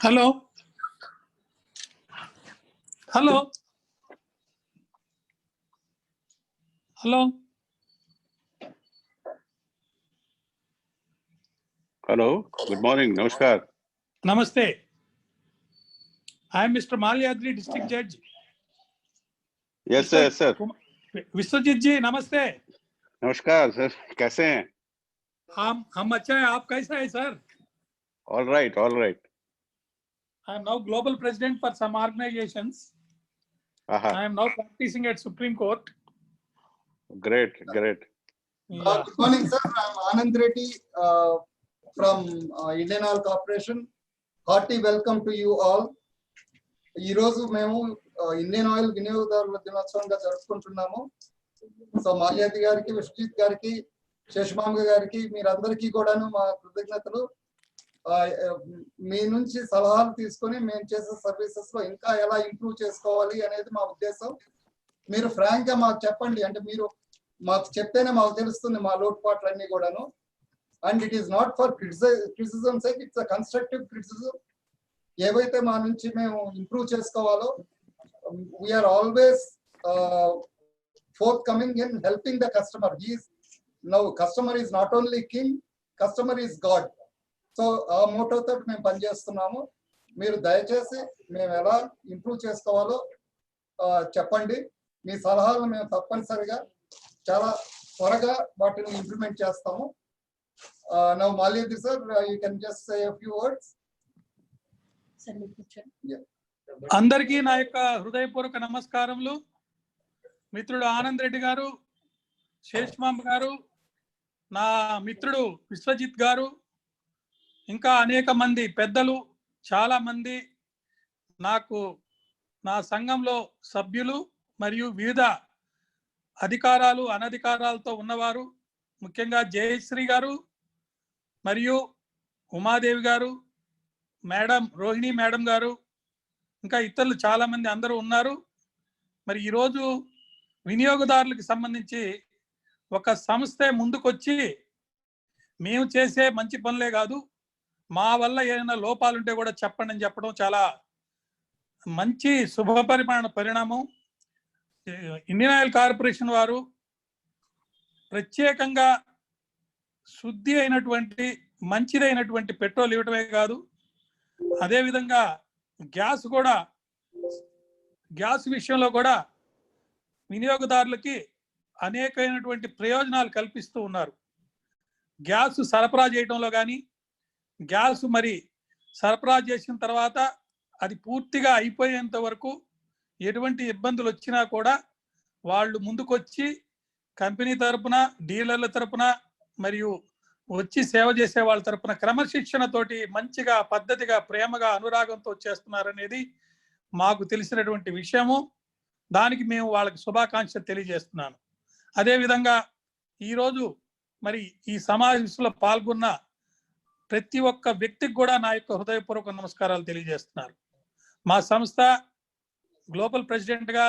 Hello hello hello hello, good morning, namaskar. నమస్తే. I am Mr. Malyadri, district judge. Yes sir, yes sir. Vishwajeet जी नमस्ते. नमस्कार sir, कैसे हैं? हम अच्छा है, आप कैसा है sir? All right, all right. I am now global president for some organizations. I am now practicing at Supreme Court. Great, great. Yeah. Good morning sir, I am Anand Reddy from Indian Oil Corporation. Hearty welcome to you all. ఈ రోజు మేము Indian oil వినియోగదారుల దినోత్సవంగా జరుపుకుంటున్నాము. So Malyadri గారికి, విశ్వజిత్ గారికి, శేషమాంబ గారికి, మీరందరికీ కూడాను మా కృతజ్ఞతలు. మీ నుంచి సలహాలు తీసుకొని మేము చేసే సర్వీసెస్ లో ఇంకా ఎలా ఇంప్రూవ్ చేసుకోవాలి అనేది మా ఉద్దేశం. మీరు ఫ్రాంక్ గా మాకు చెప్పండి, అంటే మీరు మాకు చెప్తేనే మాకు తెలుస్తుంది మా లోటుపాట్లన్నీ కూడాను. And it is not for criticism sake, it's a constructive criticism. ఏవైతే మా నుంచి మేము ఇంప్రూవ్ చేసుకోవాలో, we are always forthcoming in helping the customer. Customer is not only king, customer is God. So ఆ మోటోతో మేము పనిచేస్తున్నాము. మీరు దయచేసి మేము ఎలా ఇంప్రూవ్ చేసుకోవాలో చెప్పండి. మీ సలహాలను మేము తప్పనిసరిగా చాలా త్వరగా వాటిని ఇంప్లిమెంట్ చేస్తాము. Now Malyadri sir, you can just say a few words. అందరికీ నా యొక్క హృదయపూర్వక నమస్కారములు. మిత్రుడు ఆనంద్ రెడ్డి గారు, శేషమాంబ గారు, నా మిత్రుడు విశ్వజిత్ గారు, ఇంకా అనేక మంది పెద్దలు, చాలా మంది నాకు నా సంఘంలో సభ్యులు మరియు వివిధ అధికారాలు అనధికారాలతో ఉన్నవారు, ముఖ్యంగా జయశ్రీ గారు మరియు ఉమాదేవి గారు, మేడం రోహిణి మేడం గారు, ఇంకా ఇతరులు చాలా మంది అందరూ ఉన్నారు. మరి ఈరోజు వినియోగదారులకు సంబంధించి ఒక సంస్థ ముందుకొచ్చి మేము చేసే మంచి పనులే కాదు, మా వల్ల ఏమైనా లోపాలుంటే కూడా చెప్పండి అని చెప్పడం చాలా మంచి పరిణామం. ఇండియన్ ఆయిల్ కార్పొరేషన్ వారు ప్రత్యేకంగా శుద్ధి అయినటువంటి మంచిదైనటువంటి పెట్రోల్ ఇవ్వటమే కాదు, అదేవిధంగా గ్యాస్ విషయంలో కూడా వినియోగదారులకి అనేకమైనటువంటి ప్రయోజనాలు కల్పిస్తూ ఉన్నారు. గ్యాస్ సరఫరా చేయడంలో కానీ, గ్యాస్ మరి సరఫరా చేసిన తర్వాత అది పూర్తిగా అయిపోయేంత వరకు ఎటువంటి ఇబ్బందులు వచ్చినా కూడా వాళ్ళు ముందుకొచ్చి కంపెనీ తరపున, డీలర్ల తరపున మరియు వచ్చి సేవ చేసే వాళ్ళ తరపున క్రమశిక్షణతోటి మంచిగా, పద్ధతిగా, ప్రేమగా, అనురాగంతో చేస్తున్నారనేది మాకు తెలిసినటువంటి విషయము. దానికి మేము వాళ్ళకి శుభాకాంక్షలు తెలియజేస్తున్నాను. అదేవిధంగా ఈరోజు మరి ఈ సమావేశంలో పాల్గొన్న ప్రతి ఒక్క వ్యక్తికి కూడా నా యొక్క హృదయపూర్వక నమస్కారాలు తెలియజేస్తున్నారు. మా సంస్థ గ్లోబల్ ప్రెసిడెంట్గా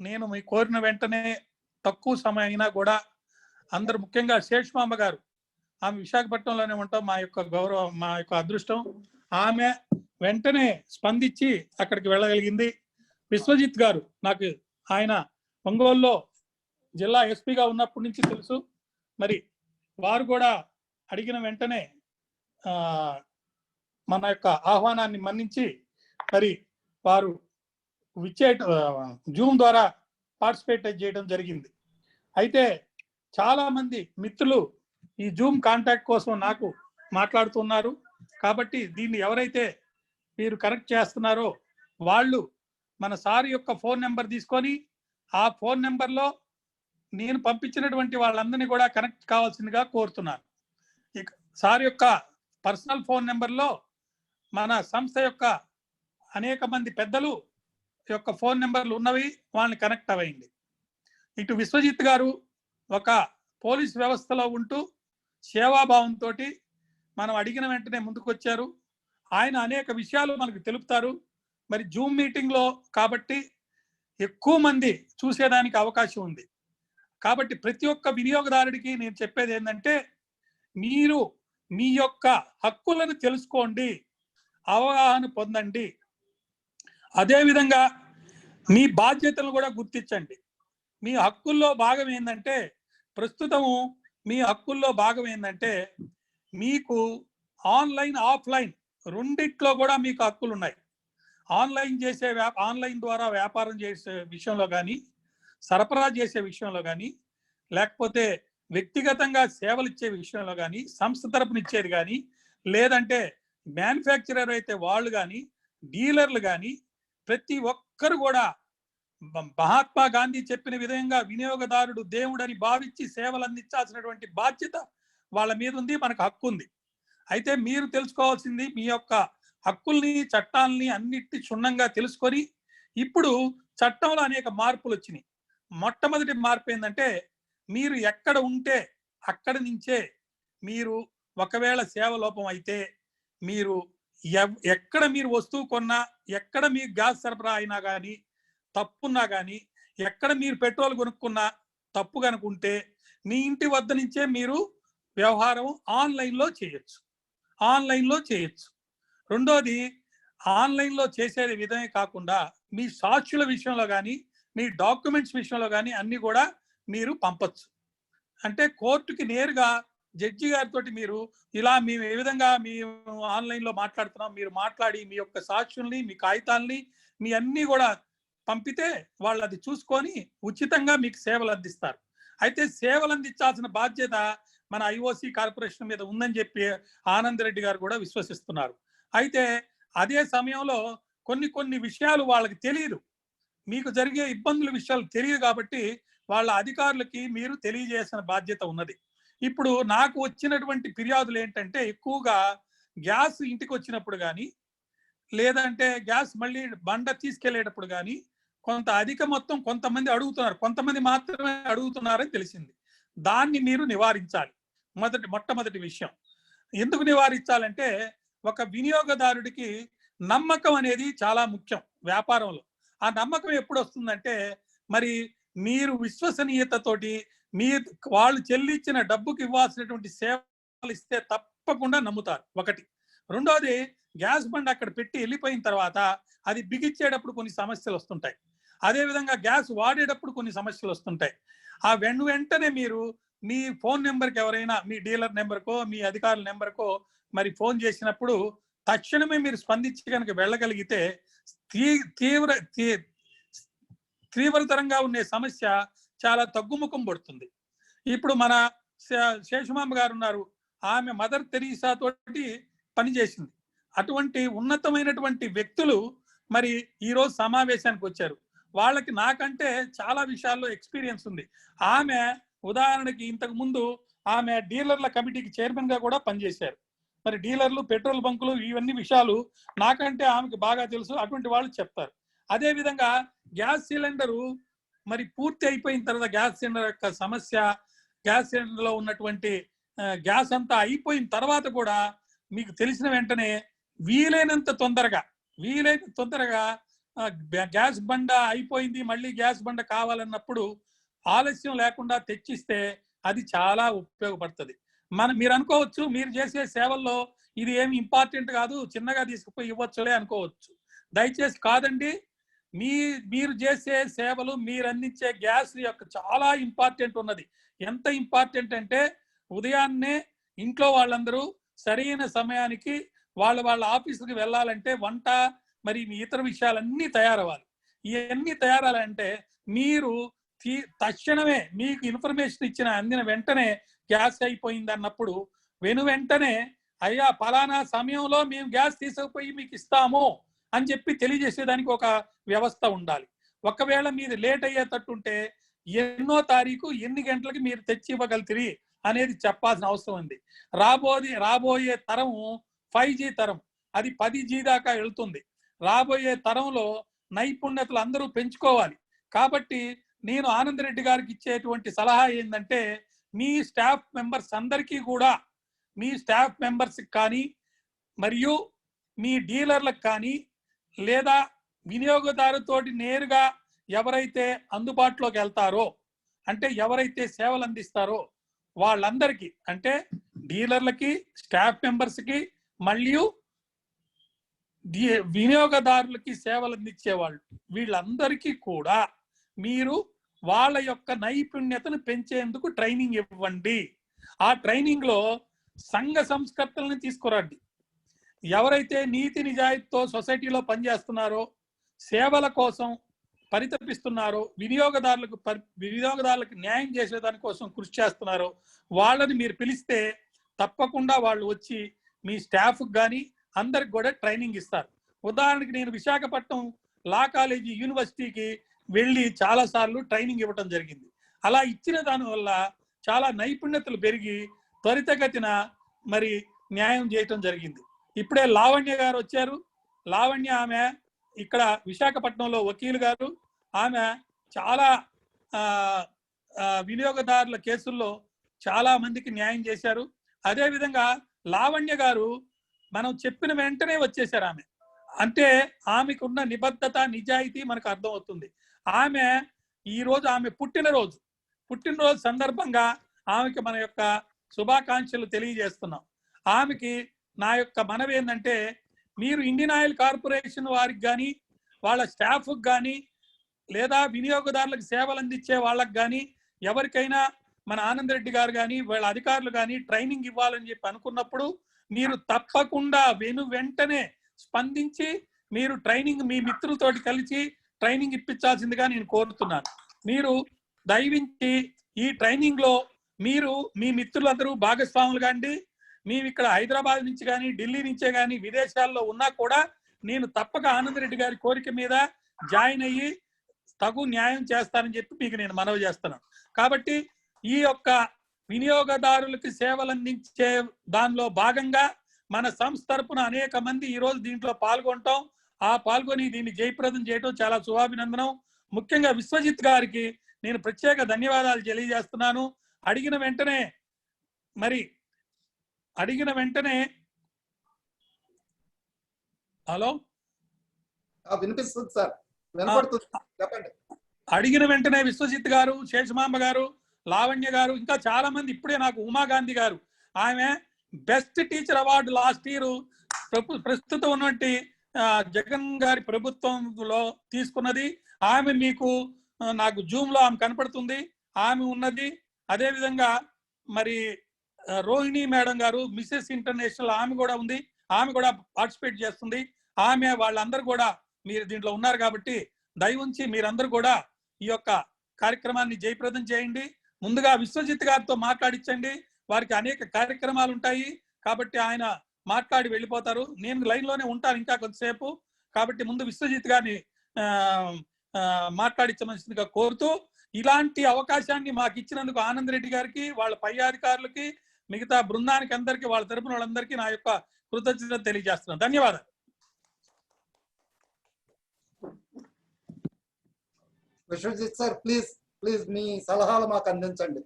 నేను మీ కోరిన వెంటనే తక్కువ సమయం అయినా కూడా అందరు, ముఖ్యంగా శేషమాంబ గారు, ఆమె విశాఖపట్నంలోనే ఉంటాం, మా యొక్క గౌరవం, మా యొక్క అదృష్టం. ఆమె వెంటనే స్పందించి అక్కడికి వెళ్ళగలిగింది. విశ్వజిత్ గారు, నాకు ఆయన ఒంగోలులో జిల్లా ఎస్పీగా ఉన్నప్పటి నుంచి తెలుసు. మరి వారు కూడా అడిగిన వెంటనే మన యొక్క ఆహ్వానాన్ని మన్నించి మరి వారు జూమ్ ద్వారా పార్టిసిపేట్ చేయడం జరిగింది. అయితే చాలా మంది మిత్రులు ఈ జూమ్ కాంటాక్ట్ కోసం నాకు మాట్లాడుతున్నారు. కాబట్టి దీన్ని ఎవరైతే మీరు కనెక్ట్ చేస్తున్నారో వాళ్ళు మన సార్ యొక్క ఫోన్ నెంబర్ తీసుకొని ఆ ఫోన్ నెంబర్లో నేను పంపించినటువంటి వాళ్ళందరినీ కూడా కనెక్ట్ కావాల్సిందిగా కోరుతున్నాను. ఇక సార్ యొక్క పర్సనల్ ఫోన్ నెంబర్లో మన సంస్థ యొక్క అనేక మంది పెద్దలు యొక్క ఫోన్ నెంబర్లు ఉన్నవి, వాళ్ళని కనెక్ట్ అవ్వండి. ఇటు విశ్వజిత్ గారు ఒక పోలీస్ వ్యవస్థలో ఉంటూ సేవాభావంతో మనం అడిగిన వెంటనే ముందుకు వచ్చారు. ఆయన అనేక విషయాలు మనకు తెలుపుతారు. మరి జూమ్ మీటింగ్లో కాబట్టి ఎక్కువ మంది చూసేదానికి అవకాశం ఉంది. కాబట్టి ప్రతి ఒక్క వినియోగదారుడికి నేను చెప్పేది ఏంటంటే, మీరు మీ యొక్క హక్కులను తెలుసుకోండి. అవగాహన పొందండి. అదేవిధంగా మీ బాధ్యతలను కూడా గుర్తించండి. మీ హక్కుల్లో భాగం ఏంటంటే, ప్రస్తుతము మీ హక్కుల్లో భాగం ఏంటంటే, మీకు ఆన్లైన్ ఆఫ్లైన్ రెండిట్లో కూడా మీకు హక్కులు ఉన్నాయి. ఆన్లైన్ ద్వారా వ్యాపారం చేసే విషయంలో కానీ, సరఫరా చేసే విషయంలో కానీ, లేకపోతే వ్యక్తిగతంగా సేవలు ఇచ్చే విషయంలో కానీ, సంస్థ తరపున ఇచ్చేది కానీ, లేదంటే మ్యానుఫ్యాక్చరర్ అయితే వాళ్ళు కానీ, డీలర్లు కానీ, ప్రతి ఒక్కరు కూడా మహాత్మా గాంధీ చెప్పిన విధంగా వినియోగదారుడు దేవుడని భావించి సేవలు అందించాల్సినటువంటి బాధ్యత వాళ్ళ మీద ఉంది. మనకు హక్కు ఉంది. అయితే మీరు తెలుసుకోవాల్సింది మీ యొక్క హక్కుల్ని, చట్టాలని అన్నిటి క్షుణ్ణంగా తెలుసుకొని, ఇప్పుడు చట్టంలో అనేక మార్పులు వచ్చినాయి. మొట్టమొదటి మార్పు ఏంటంటే, మీరు ఎక్కడ ఉంటే అక్కడి నుంచే మీరు ఒకవేళ సేవ లోపం అయితే, మీరు ఎక్కడ మీరు వస్తువు కొన్నా, ఎక్కడ మీకు గ్యాస్ సరఫరా అయినా కానీ తప్పున్నా కానీ, ఎక్కడ మీరు పెట్రోల్ కొనుక్కున్నా తప్పు కనుకుంటే, మీ ఇంటి వద్ద నుంచే మీరు వ్యవహారం ఆన్లైన్లో చేయొచ్చు. రెండోది, ఆన్లైన్లో చేసే విధమే కాకుండా మీ సాక్షుల విషయంలో కానీ, మీ డాక్యుమెంట్స్ విషయంలో కానీ అన్ని కూడా మీరు పంపచ్చు. అంటే కోర్టుకి నేరుగా జడ్జి గారితో మీరు ఇలా మేము ఏ విధంగా మేము ఆన్లైన్లో మాట్లాడుతున్నాం, మీరు మాట్లాడి మీ యొక్క సాక్షుల్ని, మీ కాగితాలని, మీ అన్ని కూడా పంపితే వాళ్ళు అది చూసుకొని ఉచితంగా మీకు సేవలు అందిస్తారు. అయితే సేవలు అందించాల్సిన బాధ్యత మన ఐఓసి కార్పొరేషన్ మీద ఉందని చెప్పి ఆనంద్ రెడ్డి గారు కూడా విశ్వసిస్తున్నారు. అయితే అదే సమయంలో కొన్ని విషయాలు వాళ్ళకి తెలియదు, మీకు జరిగే ఇబ్బందుల విషయాలు తెలియదు. కాబట్టి వాళ్ళ అధికారులకి మీరు తెలియజేసిన బాధ్యత ఉన్నది. ఇప్పుడు నాకు వచ్చినటువంటి ఫిర్యాదులు ఏంటంటే, ఎక్కువగా గ్యాస్ ఇంటికి వచ్చినప్పుడు కానీ, లేదంటే గ్యాస్ మళ్ళీ బండ తీసుకెళ్లేటప్పుడు కానీ కొంత అధిక మొత్తం కొంతమంది అడుగుతున్నారు, కొంతమంది మాత్రమే అడుగుతున్నారని తెలిసింది. దాన్ని మీరు నివారించాలి. మొట్టమొదటి విషయం ఎందుకు నివారించాలంటే, ఒక వినియోగదారుడికి నమ్మకం అనేది చాలా ముఖ్యం వ్యాపారంలో. ఆ నమ్మకం ఎప్పుడు వస్తుందంటే, మరి మీరు విశ్వసనీయతతోటి వాళ్ళు చెల్లించిన డబ్బుకి ఇవ్వాల్సినటువంటి సేవలు ఇస్తే తప్పకుండా నమ్ముతారు. ఒకటి. రెండోది, గ్యాస్ బండ్ అక్కడ పెట్టి వెళ్ళిపోయిన తర్వాత అది బిగించేటప్పుడు కొన్ని సమస్యలు వస్తుంటాయి. అదేవిధంగా గ్యాస్ వాడేటప్పుడు కొన్ని సమస్యలు వస్తుంటాయి. ఆ వెంటనే మీరు మీ ఫోన్ నెంబర్కి ఎవరైనా, మీ డీలర్ నెంబర్కో మీ అధికారుల నెంబర్కో మరి ఫోన్ చేసినప్పుడు తక్షణమే మీరు స్పందించి కనుక వెళ్ళగలిగితే తీవ్రతరంగా ఉండే సమస్య చాలా తగ్గుముఖం పడుతుంది. ఇప్పుడు మన శేషమాంబ గారు ఉన్నారు, ఆమె మదర్ తెరీసా తోటి పనిచేసింది. అటువంటి ఉన్నతమైనటువంటి వ్యక్తులు మరి ఈరోజు సమావేశానికి వచ్చారు. వాళ్ళకి నాకంటే చాలా విషయాల్లో ఎక్స్పీరియన్స్ ఉంది. ఆమె ఉదాహరణకి ఇంతకు ముందు ఆమె డీలర్ల కమిటీకి చైర్మన్ గా కూడా పనిచేశారు. మరి డీలర్లు, పెట్రోల్ బంకులు, ఇవన్నీ విషయాలు నాకంటే ఆమెకు బాగా తెలుసు. అటువంటి వాళ్ళు చెప్తారు. అదే విధంగా గ్యాస్ సిలిండరు మరి పూర్తి అయిపోయిన తర్వాత గ్యాస్ సిలిండర్ యొక్క సమస్య, గ్యాస్ సిలిండర్ లో ఉన్నటువంటి గ్యాస్ అంతా అయిపోయిన తర్వాత కూడా మీకు తెలిసిన వెంటనే వీలైనంత తొందరగా గ్యాస్ బండ అయిపోయింది, మళ్ళీ గ్యాస్ బండ కావాలన్నప్పుడు ఆలస్యం లేకుండా తెచ్చిస్తే అది చాలా ఉపయోగపడుతుంది. మీరు అనుకోవచ్చు, మీరు చేసే సేవల్లో ఇది ఏమి ఇంపార్టెంట్ కాదు, చిన్నగా తీసుకుపోయి ఇవ్వచ్చులే అనుకోవచ్చు. దయచేసి కాదండి. మీరు చేసే సేవలు, మీరు అందించే గ్యాస్ యొక్క చాలా ఇంపార్టెంట్ ఉన్నది. ఎంత ఇంపార్టెంట్ అంటే, ఉదయాన్నే ఇంట్లో వాళ్ళందరూ సరైన సమయానికి వాళ్ళ ఆఫీసుకి వెళ్ళాలంటే వంట మరి మీ ఇతర విషయాలన్నీ తయారవ్వాలి. ఇవన్నీ తయారాలంటే మీరు తక్షణమే మీకు ఇన్ఫర్మేషన్ అందిన వెంటనే గ్యాస్ అయిపోయింది అన్నప్పుడు వెంటనే అయ్యా పలానా సమయంలో మేము గ్యాస్ తీసుకుపోయి మీకు ఇస్తాము అని చెప్పి తెలియజేసేదానికి ఒక వ్యవస్థ ఉండాలి. ఒకవేళ మీరు లేట్ అయ్యేటట్టుంటే ఎన్నో తారీఖు ఎన్ని గంటలకి మీరు తెచ్చి ఇవ్వగలుగుతారు అనేది చెప్పాల్సిన అవసరం ఉంది. రాబోయే తరం 5G తరం, అది 10G దాకా వెళ్తుంది. రాబోయే తరంలో నైపుణ్యతలు అందరూ పెంచుకోవాలి. కాబట్టి నేను ఆనంద్ రెడ్డి గారికి ఇచ్చేటువంటి సలహా ఏంటంటే, మీ స్టాఫ్ మెంబర్స్ అందరికీ కూడా, మీ స్టాఫ్ మెంబర్స్కి కానీ మరియు మీ డీలర్లకు కానీ, లేదా వినియోగదారుతోటి నేరుగా ఎవరైతే అందుబాటులోకి వెళ్తారో, అంటే ఎవరైతే సేవలు అందిస్తారో వాళ్ళందరికీ, అంటే డీలర్లకి, స్టాఫ్ మెంబర్స్కి, మరియు వినియోగదారులకి సేవలు అందించేవాళ్ళు వీళ్ళందరికీ కూడా మీరు వాళ్ళ యొక్క నైపుణ్యతను పెంచేందుకు ట్రైనింగ్ ఇవ్వండి. ఆ ట్రైనింగ్ లో సంఘ సంస్కర్తలను తీసుకురండి. ఎవరైతే నీతి నిజాయితీతో సొసైటీలో పనిచేస్తున్నారో, సేవల కోసం పరితపిస్తున్నారో, వినియోగదారులకు న్యాయం చేసే దానికోసం కృషి చేస్తున్నారో వాళ్ళని మీరు పిలిస్తే తప్పకుండా వాళ్ళు వచ్చి మీ స్టాఫ్కి కానీ అందరికి కూడా ట్రైనింగ్ ఇస్తారు. ఉదాహరణకి నేను విశాఖపట్నం లా కాలేజీ యూనివర్సిటీకి వెళ్ళి చాలాసార్లు ట్రైనింగ్ ఇవ్వటం జరిగింది. అలా ఇచ్చిన దానివల్ల చాలా నైపుణ్యతలు పెరిగి త్వరితగతిన మరి న్యాయం చేయటం జరిగింది. ఇప్పుడే లావణ్య గారు వచ్చారు. లావణ్య ఆమె ఇక్కడ విశాఖపట్నంలో వకీలు గారు. ఆమె చాలా వినియోగదారుల కేసుల్లో చాలా మందికి న్యాయం చేశారు. అదేవిధంగా లావణ్య గారు మనం చెప్పిన వెంటనే వచ్చేసారు. ఆమె అంటే ఆమెకు ఉన్న నిబద్ధత, నిజాయితీ మనకు అర్థమవుతుంది. ఆమె ఈరోజు ఆమె పుట్టినరోజు సందర్భంగా ఆమెకి మన యొక్క శుభాకాంక్షలు తెలియజేస్తున్నాం. ఆమెకి నా యొక్క మనవి ఏంటంటే, మీరు ఇండియన్ ఆయిల్ కార్పొరేషన్ వారికి కానీ వాళ్ళ స్టాఫ్కి కానీ లేదా వినియోగదారులకు సేవలు అందించే వాళ్ళకి కానీ ఎవరికైనా మన ఆనంద్ రెడ్డి గారు కానీ వాళ్ళ అధికారులు కానీ ట్రైనింగ్ ఇవ్వాలని చెప్పి అనుకున్నప్పుడు మీరు తప్పకుండా వెంటనే స్పందించి మీరు ట్రైనింగ్ మీ మిత్రులతోటి కలిసి ట్రైనింగ్ ఇప్పించాల్సిందిగా నేను కోరుతున్నాను. మీరు దయవించి ఈ ట్రైనింగ్ లో మీరు మీ మిత్రులందరూ భాగస్వాములు కాండి. మేము ఇక్కడ హైదరాబాద్ నుంచి కానీ ఢిల్లీ నుంచే కానీ విదేశాల్లో ఉన్నా కూడా నేను తప్పక ఆనంద్ రెడ్డి గారి కోరిక మీద జాయిన్ అయ్యి తగు న్యాయం చేస్తానని చెప్పి మీకు నేను మనవి చేస్తున్నాను. కాబట్టి ఈ యొక్క వినియోగదారులకి సేవలు అందించే దానిలో భాగంగా మన సంస్థ తరపున అనేక మంది ఈ రోజు దీంట్లో పాల్గొంటాం. పాల్గొని దీన్ని జయప్రదం చేయడం చాలా శుభాభినందనం. ముఖ్యంగా విశ్వజిత్ గారికి నేను ప్రత్యేక ధన్యవాదాలు తెలియజేస్తున్నాను. అడిగిన వెంటనే హలో వినిపిస్తుంది సార్, వినపడుతుంది, చెప్పండి. అడిగిన వెంటనే విశ్వజిత్ గారు, శేషమాంబ గారు, లావణ్య గారు, ఇంకా చాలా మంది, ఇప్పుడే నాకు ఉమాగాంధీ గారు, ఆమె best teacher award last year ప్రస్తుతం ఉన్నటువంటి జగన్ గారి ప్రభుత్వంలో తీసుకున్నది. ఆమె మీకు నాకు జూమ్ లో ఆమె కనపడుతుంది, ఆమె ఉన్నది. అదే విధంగా మరి రోహిణి మేడం గారు మిస్సెస్ ఇంటర్నేషనల్, ఆమె కూడా ఉంది, ఆమె కూడా పార్టిసిపేట్ చేస్తుంది. ఆమె వాళ్ళందరూ కూడా మీరు దీంట్లో ఉన్నారు కాబట్టి దయవుంచి మీరందరూ కూడా ఈ యొక్క కార్యక్రమాన్ని జయప్రదం చేయండి. ముందుగా విశ్వజిత్ గారితో మాట్లాడించండి. వారికి అనేక కార్యక్రమాలు ఉంటాయి కాబట్టి ఆయన మాట్లాడి వెళ్ళిపోతారు. నేను లైన్ లోనే ఉంటాను ఇంకా కొంతసేపు. కాబట్టి ముందు విశ్వజిత్ గారిని మాట్లాడించవలసిందిగా కోరుతూ, ఇలాంటి అవకాశాన్ని మాకు ఇచ్చినందుకు ఆనంద్ రెడ్డి గారికి, వాళ్ళ పై అధికారులకి, మిగతా బృందానికి అందరికీ, వాళ్ళ తరపున వాళ్ళందరికీ నా యొక్క కృతజ్ఞత తెలియజేస్తున్నాను. ధన్యవాదాలు. విశ్వజిత్ సార్, ప్లీజ్ మీ సలహాలు మాకు అందించండి.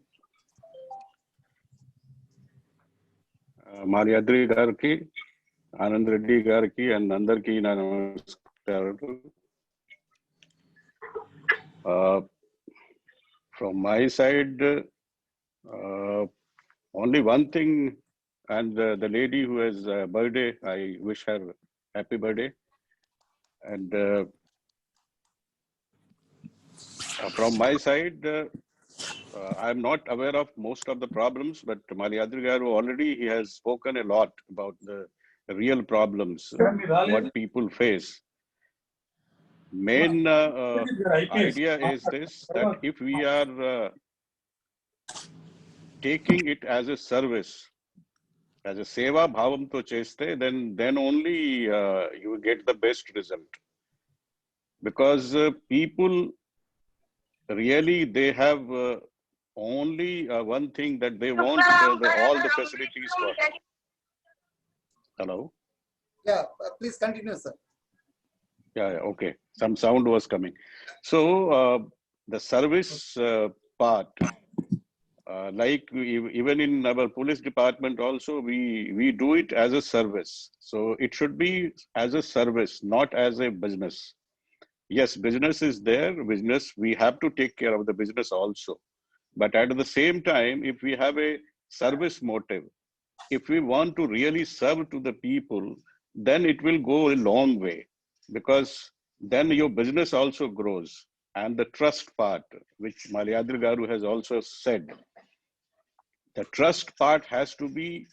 మాల్యాద్రి గారికి, ఆనంద్ రెడ్డి గారికి అండ్ అందరికీ నా నమస్కారాలు. From my side, only one thing, and the lady who has birthday, I wish her happy birthday. And from my side, I'm not aware of most of the problems, but Malyadri Garu already he has spoken a lot about the real problems, what people face. Main idea is this, that if we are taking it as a service, as a seva bhavam to cheste, then only you get the best result. Because people really, they have only one thing, that they want all the facilities for. Hello? Yeah, please continue, sir. Yeah, okay. Some sound was coming. So the service part, like even in our police department also, we do it as a service. So it should be as a service, not as a business. Yes, business is there. Business, we have to take care of the business also. But at the same time, if we have a service motive, if we want to really serve to the people, then it will go a long way, because then your business also grows. And the trust part, which Malayadri Garu has also said, the trust part has to be,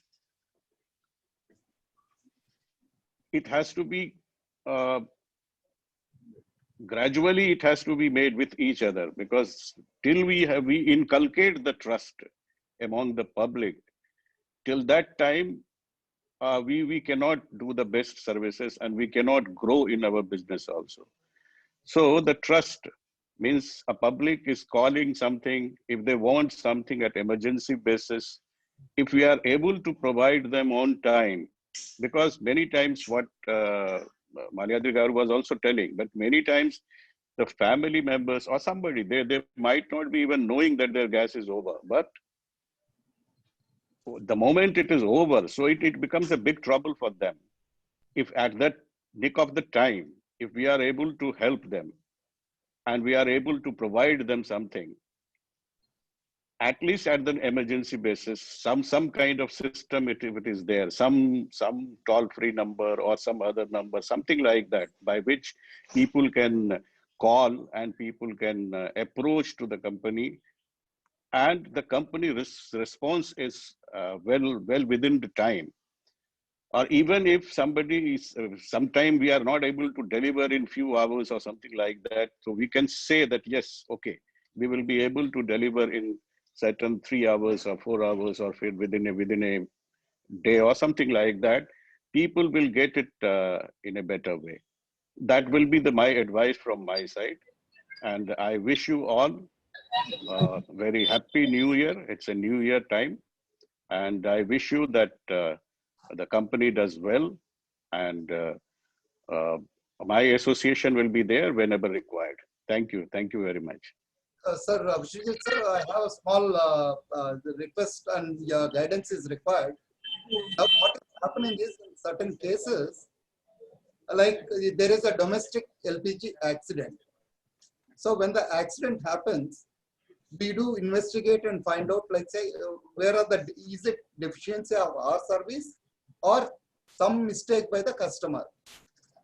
it has to be, gradually it has to be made with each other, because till we inculcate the trust among the public, till that time, we cannot do the best services and we cannot grow in our business also. So the trust means a public is calling something, if they want something at emergency basis, if we are able to provide them on time, because many times what Malayadri Garu was also telling, but many times the family members or somebody, they might not be even knowing that their gas is over, but the moment it is over, so it becomes a big trouble for them. If at that nick of the time, if we are able to help them and we are able to provide them something, at least at the emergency basis, some kind of system, if it is there, some toll-free number or some other number, something like that, by which people can call and people can approach to the company, and the company response is well within the time. Or even if somebody is, sometime we are not able to deliver in few hours or something like that, so we can say that, yes, okay, we will be able to deliver in certain 3 hours or 4 hours or within a day or something like that. People will get it in a better way. That will be my advice from my side. And I wish you all very happy New Year. It's a New Year time. And I wish you that the company does well, and my association will be there whenever required. Thank you. Thank you very much. Sir, Abhijit sir, I have a small request and your guidance is required. Now, what is happening is in certain cases, like there is a domestic LPG accident. So when the accident happens, we do investigate and find out, like say, is it deficiency of our service or some mistake by the customer.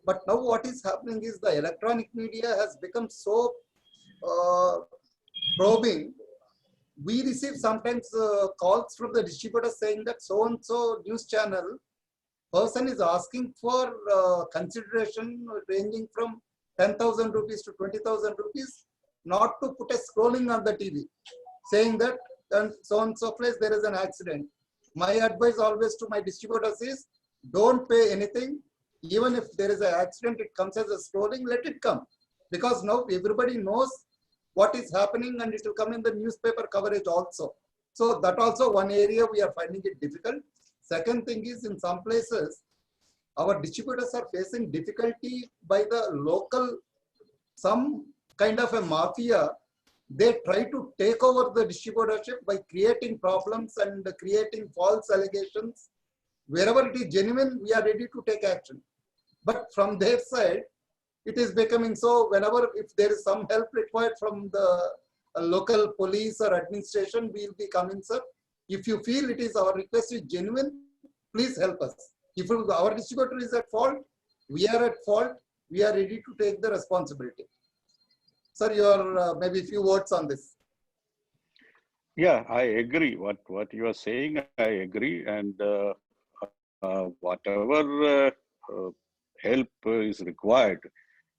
But now what is happening is the electronic media has become so probing. We receive sometimes calls from the distributor saying that so-and-so news channel person is asking for consideration ranging from 10,000 rupees to 20,000 rupees, not to put a scrolling on the TV, saying that so-and-so place there is an accident. My advice always to my distributors is, don't pay anything. Even if there is an accident, it comes as a scrolling, let it come. Because now everybody knows what is happening and it will come in the newspaper coverage also. So that also one area we are finding it difficult. Second thing is, in some places, our distributors are facing difficulty by the local, some kind of a mafia. They try to take over the distributorship by creating problems and creating false allegations. Wherever it is genuine, we are ready to take action. But from their side, it is becoming so, whenever if there is some help required from the local police or administration, we will be coming, sir. If you feel it is our request is genuine, please help us. If our distributor is at fault, we are at fault, we are ready to take the responsibility. Sir, your maybe a few words on this. Yeah, I agree. What you are saying, I agree. And whatever help is required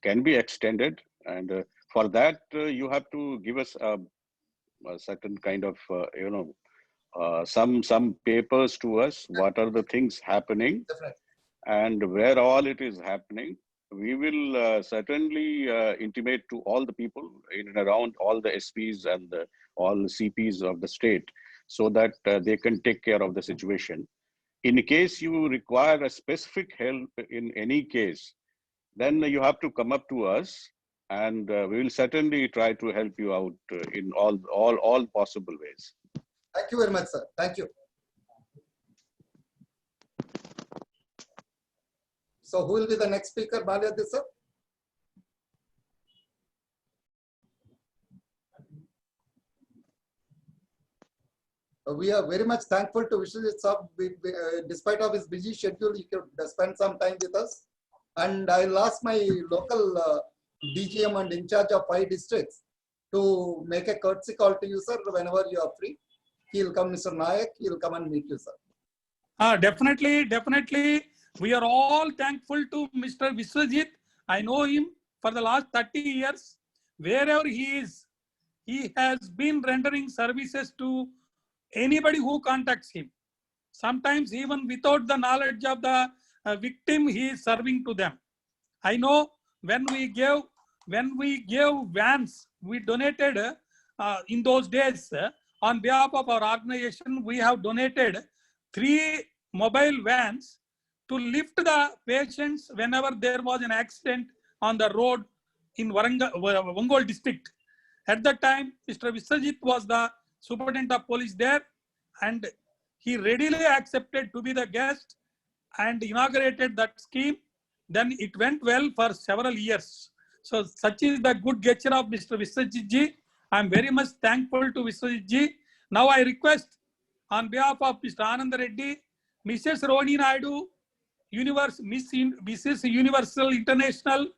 can be extended. And for that, you have to give us a certain kind of, some papers to us. What are the things happening? Definitely. And where all it is happening, we will certainly intimate to all the people in and around all the SPs and all the CPs of the state, so that they can take care of the situation. In case you require a specific help in any case, then you have to come up to us, and we will certainly try to help you out in all possible ways. Thank you very much, sir. Thank you. So who will be the next speaker, Malayadri sir? We are very much thankful to Vishwajit sir. Despite of his busy schedule, he could spend some time with us. And I'll ask my local DGM and in charge of 5 districts to make a courtesy call to you, sir, whenever you are free. He'll come, Mr. Nayak, he'll come and meet you, sir. Definitely. We are all thankful to Mr. Vishwajit. I know him for the last 30 years. Wherever he is, he has been rendering services to anybody who contacts him. Sometimes even without the knowledge of the victim, he is serving to them. I know when we gave vans, we donated in those days on behalf of our organization, we have donated 3 mobile vans to lift the patients whenever there was an accident on the road in Ongole district. At that time, Mr. Vishwajit was the superintendent of police there, and he readily accepted to be the guest and inaugurated that scheme. Then it went well for several years. So such is the good gesture of Mr. Vishwajit ji. I am very much thankful to Vishwajit ji. Now I request on behalf of Mr. Anand Reddy, Mrs. Rohini Naidu, Mrs. Universal International,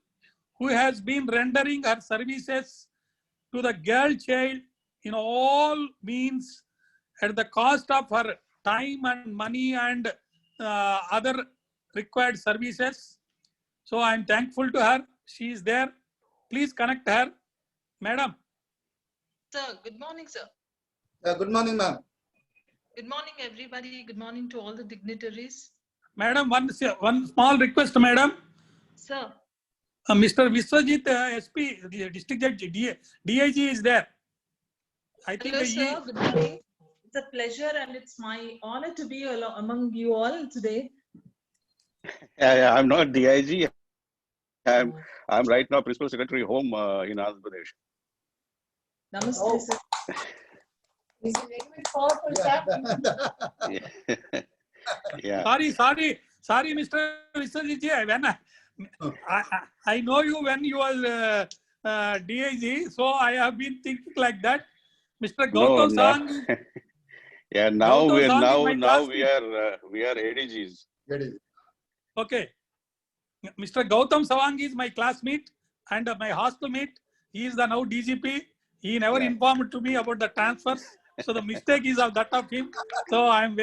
who has been rendering her services to the girl child in all means at the cost of her time and money and other required services. So I am thankful to her. She is there. Please connect her. Madam. Sir, good morning, sir. Good morning, ma'am. Good morning, everybody. Good morning to all the dignitaries. Madam, one small request, madam. Sir. Mr. Vishwajit, SP, the district judge, DIG is there. I think hello, sir. Good morning. It's a pleasure and it's my honor to be among you all today. I'm not DIG. I'm right now Principal Secretary Home in Andhra Pradesh. Namaste, sir. Is it very much powerful, sir? Yeah. Sorry, Mr. Vishwajit ji. When I know you when you was DIG, so I have been thinking like that. Mr. Gautam Sawang. Yeah, now we are ADGs. Okay. Mr. Gautam Sawang is my classmate and my hostelmate. He is the now DGP. He never informed to me about the transfers. So the mistake is of that of him. So I am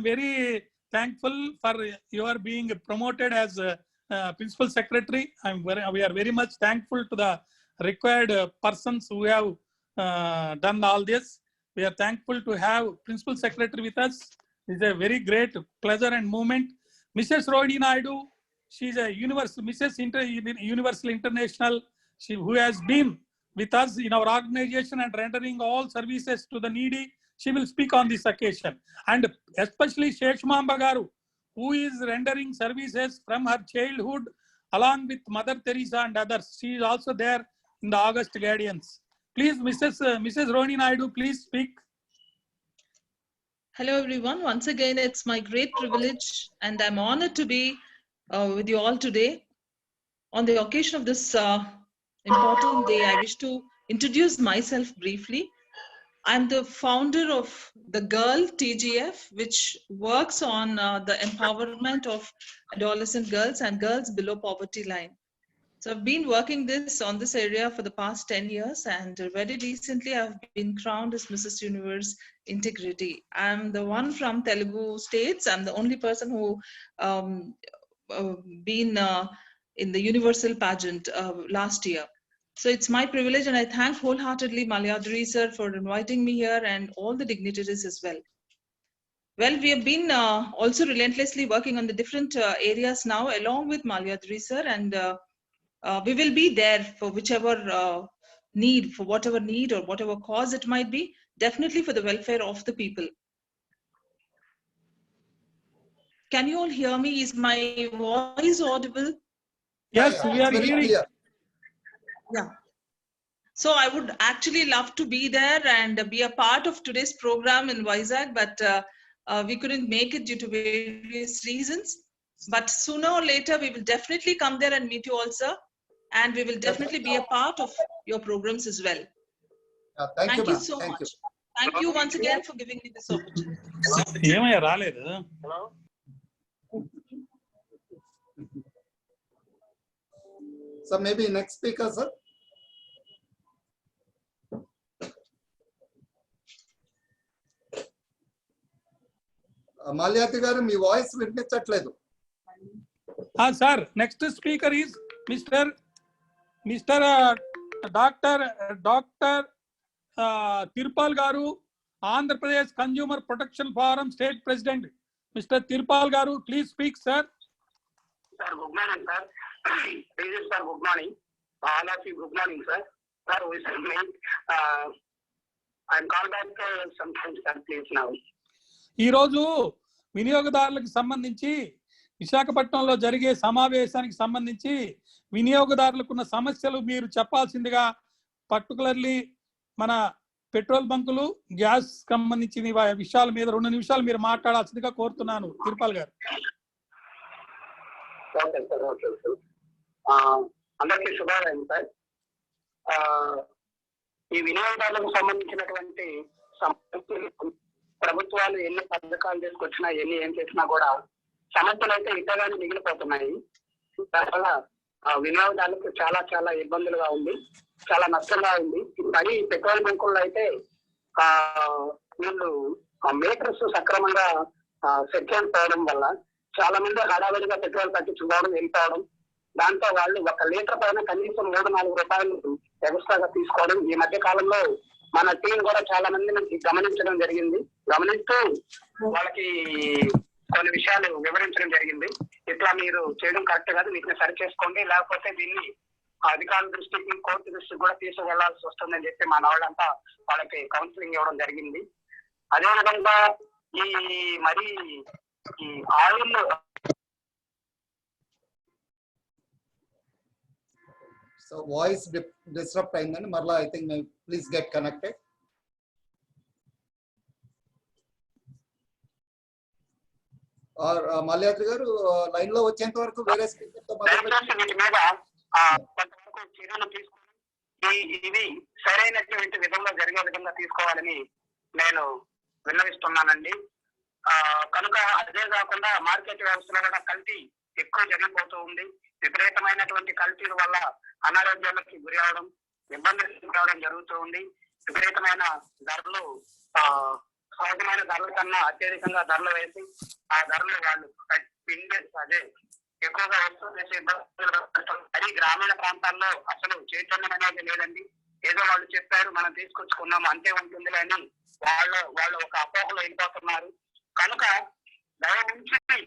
very thankful for your being promoted as Principal Secretary. We are very much thankful to the required persons who have done all this. We are thankful to have Principal Secretary with us. It's a very great pleasure and moment. Mrs. Rohini Naidu, she is a Universal International, who has been with us in our organization and rendering all services to the needy. She will speak on this occasion. And especially Sheshmamba Garu, who is rendering services from her childhood along with Mother Teresa and others. She is also there in the August Guardians. Please, Mrs. Rohini Naidu, please speak. Hello, everyone. Once again, it's my great privilege and I'm honored to be with you all today. On the occasion of this important day, I wish to introduce myself briefly. I'm the founder of the Girl TGF, which works on the empowerment of adolescent girls and girls below poverty line. So I've been working on this area for the past 10 years, and very recently I've been crowned as Mrs. Universe Integrity. I'm the one from Telugu states. I'm the only person who been in the universal pageant last year. So it's my privilege, and I thank wholeheartedly Malayadri sir for inviting me here and all the dignitaries as well. Well, we have been also relentlessly working on the different areas now along with Malayadri sir, and we will be there for whichever need, for whatever need or whatever cause it might be, definitely for the welfare of the people. Can you all hear me? Is my voice audible? Yes, we are hearing. Yeah. So I would actually love to be there and be a part of today's program in Vizag, but we couldn't make it due to various reasons. But sooner or later, we will definitely come there and meet you all, sir. And we will definitely be a part of your programs as well. Thank you so thank much. You. Thank you once again for giving me this opportunity. ఏమయ్యా రాలేదు? So maybe next speaker, sir. Malyadri గారు మీ voice వినిపించట్లేదు. Sir next speaker is mister doctor Tirupal గారు, Andhra Pradesh consumer protection forum state president. Mister Tirupal గారు, please speak sir. Sir, good morning, sir. This is sir, good morning. All of you, good morning, sir. Sir, we submit. I'm called back sometimes, sir, please now. ఈ రోజు వినియోగదారులకు సంబంధించి విశాఖపట్నంలో జరిగే సమావేశానికి సంబంధించి వినియోగదారులకు ఉన్న సమస్యలు మీరు చెప్పాల్సిందిగా, పర్టికులర్లీ మన పెట్రోల్ బంకులు, గ్యాస్ సంబంధించిన విషయాల మీద 2 నిమిషాలు మీరు మాట్లాడాల్సిందిగా కోరుతున్నాను తిరుపాల్ గారు. Okay sir, okay sir. అందరికీ శుభోదయం సార్. ఈ వినియోగదారులకు సంబంధించినటువంటి సమస్యలు ప్రభుత్వాలు ఎన్ని పథకాలు తీసుకొచ్చినా, ఏం చేసినా కూడా సమస్యలు అయితే ఇంతగానే మిగిలిపోతున్నాయి. దానివల్ల వినియోగదారులకు చాలా చాలా ఇబ్బందులుగా ఉంది, చాలా నష్టంగా ఉంది. మరి పెట్రోల్ బంకుల్లో అయితే వీళ్ళు మీటర్స్ సక్రమంగా సెట్ చేయకపోవడం వల్ల చాలా మంది హడావిడిగా పెట్రోల్ పట్టించుకోవడం, వెళ్ళిపోవడం, దాంతో వాళ్ళు 1 లీటర్ పైన కనీసం 3-4 రూపాయలు ఎక్స్ట్రాగా తీసుకోవడం. ఈ మధ్య కాలంలో మన టీం కూడా చాలా మంది గమనించడం జరిగింది. గమనిస్తూ వాళ్ళకి కొన్ని విషయాలు వివరించడం జరిగింది. ఇట్లా మీరు చేయడం కరెక్ట్ కాదు, వీటిని సరి చేసుకోండి, లేకపోతే దీన్ని అధికారుల దృష్టికి, కోర్టు దృష్టికి కూడా తీసుకువెళ్లాల్సి వస్తుందని చెప్పి మన వాళ్ళంతా వాళ్ళకి కౌన్సిలింగ్ ఇవ్వడం జరిగింది. అదేవిధంగా ఈ ఆయిల్ సో వాయిస్ డిస్టర్బ్ అయిందండి. మరలా I think please get connected. Malyadri గారు లైన్ లో వచ్చేంత వరకు వేరే స్పీకర్ తో వీటి మీద కొంతవరకు చర్యలు తీసుకుని ఇవి సరైనటువంటి విధంగా జరిగే విధంగా తీసుకోవాలని నేను విన్నవిస్తున్నానండి. కనుక అదే కాకుండా మార్కెట్ వ్యవస్థలో కూడా కల్తీ ఎక్కువ జరిగిపోతూ ఉంది. విపరీతమైనటువంటి కల్తీల వల్ల అనారోగ్యాలకి గురి అవడం, ఇబ్బందులు రావడం జరుగుతూ ఉంది. విపరీతమైన ధరలు, సహజమైన ధరల కన్నా అత్యధికంగా ధరలు వేసి ఆ ధరలు వాళ్ళు అదే ఎక్కువగా వసూలు చేసే ఇబ్బందులు. అది గ్రామీణ ప్రాంతాల్లో అసలు చైతన్యం అనేది లేదండి. ఏదో వాళ్ళు చెప్పారు, మనం తీసుకొచ్చుకున్నాము, అంతే ఉంటుందిలే అని వాళ్ళు ఒక అపోహలో వెళ్ళిపోతున్నారు. కనుక దయవుంచి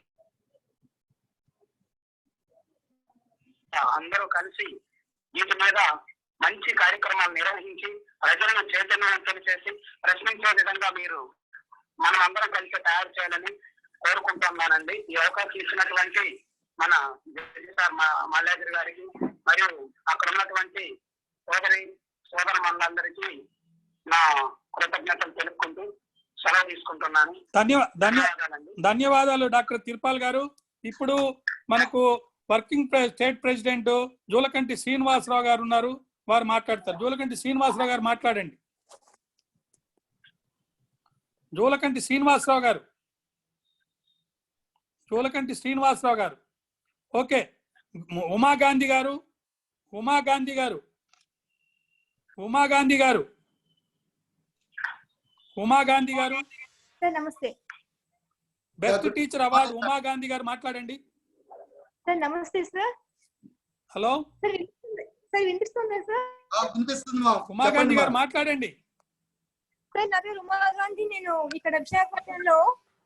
అందరూ కలిసి వీటి మీద మంచి కార్యక్రమాలు నిర్వహించి ప్రజలను చైతన్యవంతులు చేసి ప్రశ్నించే విధంగా మీరు మనం అందరం కలిసి తయారు చేయాలని కోరుకుంటున్నానండి. ఈ అవకాశం ఇచ్చినటువంటి మన జడ్జి సార్ మాల్యాద్రి గారికి మరియు అక్కడ ఉన్నటువంటి సోదర మనందరికీ నా కృతజ్ఞతలు తెలుపుకుంటూ సెలవు తీసుకుంటున్నాను. ధన్యవాదాలు డాక్టర్ తిరుపాల్ గారు. ఇప్పుడు మనకు working state president Julakanti Srinivasarao గారు ఉన్నారు, వారు మాట్లాడతారు. జూలకంటి శ్రీనివాసరావు గారు మాట్లాడండి. జూలకంటి శ్రీనివాసరావు గారు, జూలకంటి శ్రీనివాసరావు గారు. ఓకే, ఉమాగాంధీ గారు, ఉమాగాంధీ గారు, ఉమాగాంధీ గారు, ఉమాగాంధీ గారు. నమస్తే. బెస్ట్ టీచర్ అవార్డు ఉమాగాంధీ గారు మాట్లాడండి. సార్ నమస్తే సార్. హలో సార్, వినిపిస్తుందా సార్? ఉమాగాంధీ గారు మాట్లాడండి. సార్ నా పేరు ఉమాగాంధీ, నేను ఇక్కడ విశాఖపట్నంలో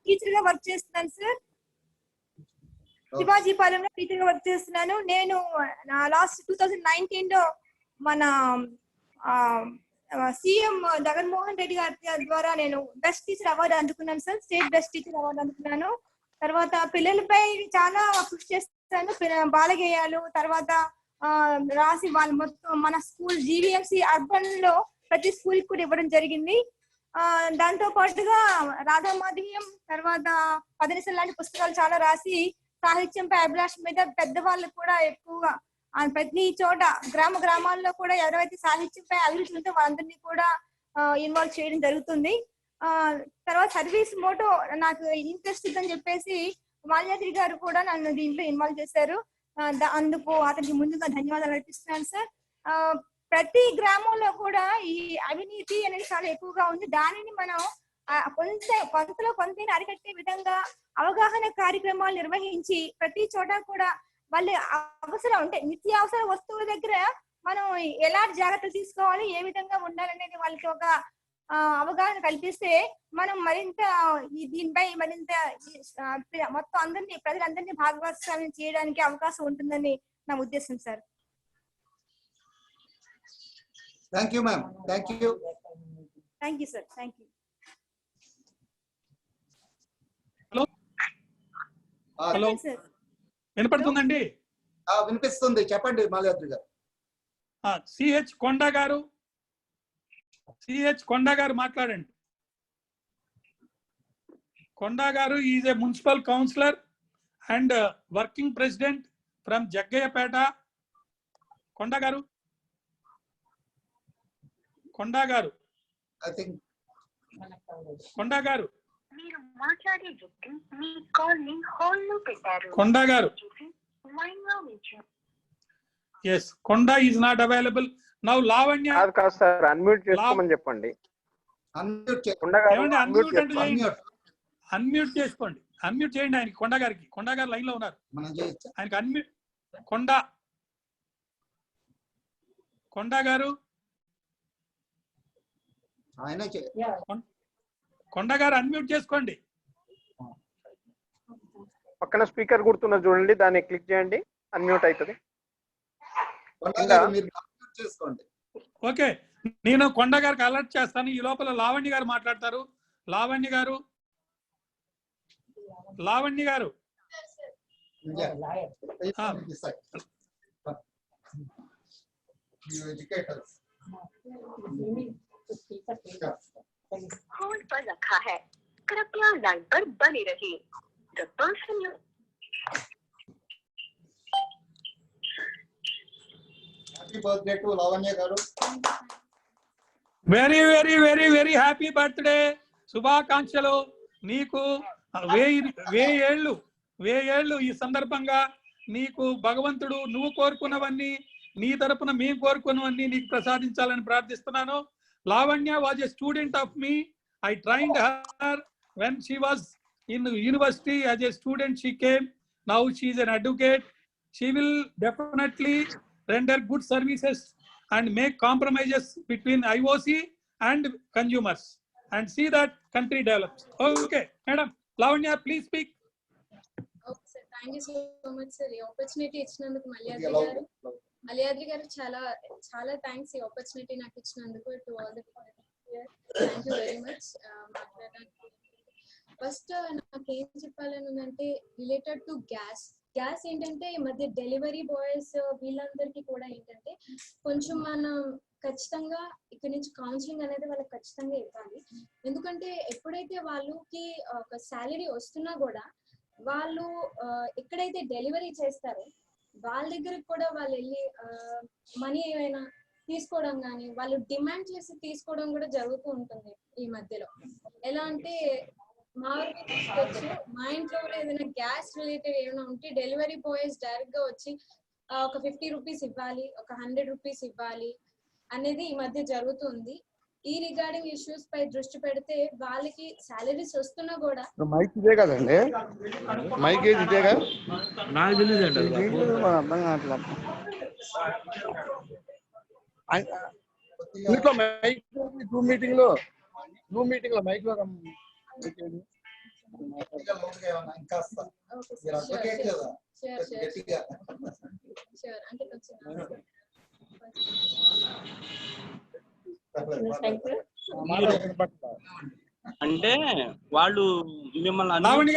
టీచర్ గా వర్క్ చేస్తున్నాను సార్. శివాజీపాలెంలో టీచర్ గా వర్క్ చేస్తున్నాను. నేను లాస్ట్ 2019 లో మన సీఎం జగన్మోహన్ రెడ్డి గారి ద్వారా నేను బెస్ట్ టీచర్ అవార్డు అందుకున్నాను sir. State best teacher award అందుకున్నాను. తర్వాత పిల్లలపై చాలా కృషి చేస్తాను. బాలగేయాలు తర్వాత రాసి వాళ్ళు మొత్తం మన స్కూల్ జీవీఎంసీ అర్బన్ లో ప్రతి స్కూల్ కూడా ఇవ్వడం జరిగింది. దాంతో పాటుగా రాధా మాధవ్యం తర్వాత 10 నిమిషాలు లాంటి పుస్తకాలు చాలా రాసి సాహిత్యంపై అభిలాష మీద పెద్దవాళ్ళకు కూడా ఎక్కువగా ప్రతి చోట గ్రామాల్లో కూడా ఎవరైతే సాహిత్యంపై అభిరుచి ఉంటే వాళ్ళందరినీ కూడా ఇన్వాల్వ్ చేయడం జరుగుతుంది. తర్వాత సర్వీస్ మోటో నాకు ఇంట్రెస్ట్ ఉందని చెప్పేసి మాల్యాద్రి గారు కూడా నన్ను దీంట్లో ఇన్వాల్వ్ చేశారు. అందుకు అతనికి ముందుగా ధన్యవాదాలు అర్పిస్తున్నాను సార్. ప్రతి గ్రామంలో కూడా ఈ అవినీతి అనేది చాలా ఎక్కువగా ఉంది. దానిని మనం కొంతలో కొంత అరికట్టే విధంగా అవగాహన కార్యక్రమాలు నిర్వహించి ప్రతి చోట కూడా వాళ్ళు అవసరం అంటే నిత్యావసర వస్తువుల దగ్గర మనం ఎలాంటి జాగ్రత్తలు తీసుకోవాలి, ఏ విధంగా ఉండాలనేది వాళ్ళకి ఒక అవగాహన కల్పిస్తే మనం మరింత దీనిపై మరింత మొత్తం అందరినీ ప్రజలందరినీ భాగస్వామ్యం చేయడానికి అవకాశం ఉంటుందని నా ఉద్దేశం sir. Thank you ma'am. Thank you. Thank you sir. Thank you. Hello వినపడుతుందండి? వినిపిస్తుంది, చెప్పండి మాల్యాద్రి గారు. సిహెచ్ కొండా గారు మాట్లాడండి. కొండా గారు is a municipal councillor and working president from Jaggayyapeta. Konda గారు ఐ థింక్ కొండా గారు మీరు మాట్లాడే వ్యక్తి మీ కాల్ ని హోల్డ్ లో పెట్టారు. కొండా గారు లైన్ లో ఉంచండి. yes Konda is not available now. Lavanya కాదు సార్, అన్మ్యూట్ చేసుకోమని చెప్పండి. అన్మ్యూట్ ఏమండి అన్మ్యూట్ అంటే చేయండి, అన్మ్యూట్ చేసుకోండి, అన్మ్యూట్ చేయండి ఆయనకి. కొండా గారు లైన్ లో ఉన్నారు, మనం చేయొచ్చా? ఆయనకి అన్మ్యూట్. కొండా గారు ఆయన కొండా గారు అన్మ్యూట్ చేసుకోండి. పక్కన స్పీకర్ గుర్తున్నది చూడండి, దాన్ని క్లిక్ చేయండి, అన్మ్యూట్ అవుతుంది. చేసుకోండి. ఓకే, నేను కొండా గారికి అలర్ట్ చేస్తాను. ఈ లోపల లావణ్య గారు మాట్లాడతారు. లావణ్య గారు होल्ड पर रखा है, कृपया लाइन पर बने रहिए. The person you happy birthday to Lavanya గారు. Very very very very happy birthday. శుభాకాంక్షలు. నీకు వేయేళ్ళు ఈ సందర్భంగా నీకు భగవంతుడు నువ్వు కోరుకున్నవన్నీ, నీ తరపున మేము కోరుకున్నవన్నీ నీకు ప్రసాదించాలని ప్రార్థిస్తున్నాను. Lavanya was a student of me. I trained her when she was in university as a student. She came. Now she is an advocate. She will definitely render good services and make compromises between IOC and consumers and see that country develops. Okay, Madam Lavanya, please speak. Okay, sir. Thank you so much, sir. The opportunity ఇచ్చినందుకు మల్యాద్రి గారు చాలా thanks. ఈ opportunity నాకు ఇచ్చినందుకు. To all the thank you very much. First నాకేం చెప్పాలని ఉందంటే related to gas ఏంటంటే ఈ మధ్య డెలివరీ బాయ్స్ వీళ్ళందరికీ కూడా ఏంటంటే కొంచెం మనం ఖచ్చితంగా ఇక్కడ నుంచి కౌన్సిలింగ్ అనేది వాళ్ళకి ఖచ్చితంగా ఇవ్వాలి. ఎందుకంటే ఎప్పుడైతే వాళ్ళకి ఒక శాలరీ వస్తున్నా కూడా వాళ్ళు ఎక్కడైతే డెలివరీ చేస్తారో వాళ్ళ దగ్గరకు కూడా వాళ్ళు వెళ్ళి మనీ ఏమైనా తీసుకోవడం కానీ వాళ్ళు డిమాండ్ చేసి తీసుకోవడం కూడా జరుగుతూ ఉంటుంది ఈ మధ్యలో. ఎలా అంటే మా ఊరికి తీసుకొచ్చి మా ఇంట్లో కూడా ఏదైనా గ్యాస్ రిలేటెడ్ ఏమైనా ఉంటే డెలివరీ బాయ్స్ డైరెక్ట్ గా వచ్చి ఒక 50 రూపీస్ ఇవ్వాలి, ఒక 100 రూపీస్ ఇవ్వాలి అనేది ఈ మధ్య జరుగుతుంది. ఈ రిగార్డింగ్ ఇష్యూస్ పై దృష్టి పెడితే వాళ్ళకి సాలరీస్ వస్తున్నా కూడా మైక్ ఇదే కదండి, మైక్ ఇదేగా నాకు తెలియదండి. ఇంట్లో మైక్ జూమ్ మీటింగ్ లో మైక్ లో అంటే కొంచెం అంటే వాళ్ళు మిమ్మల్ని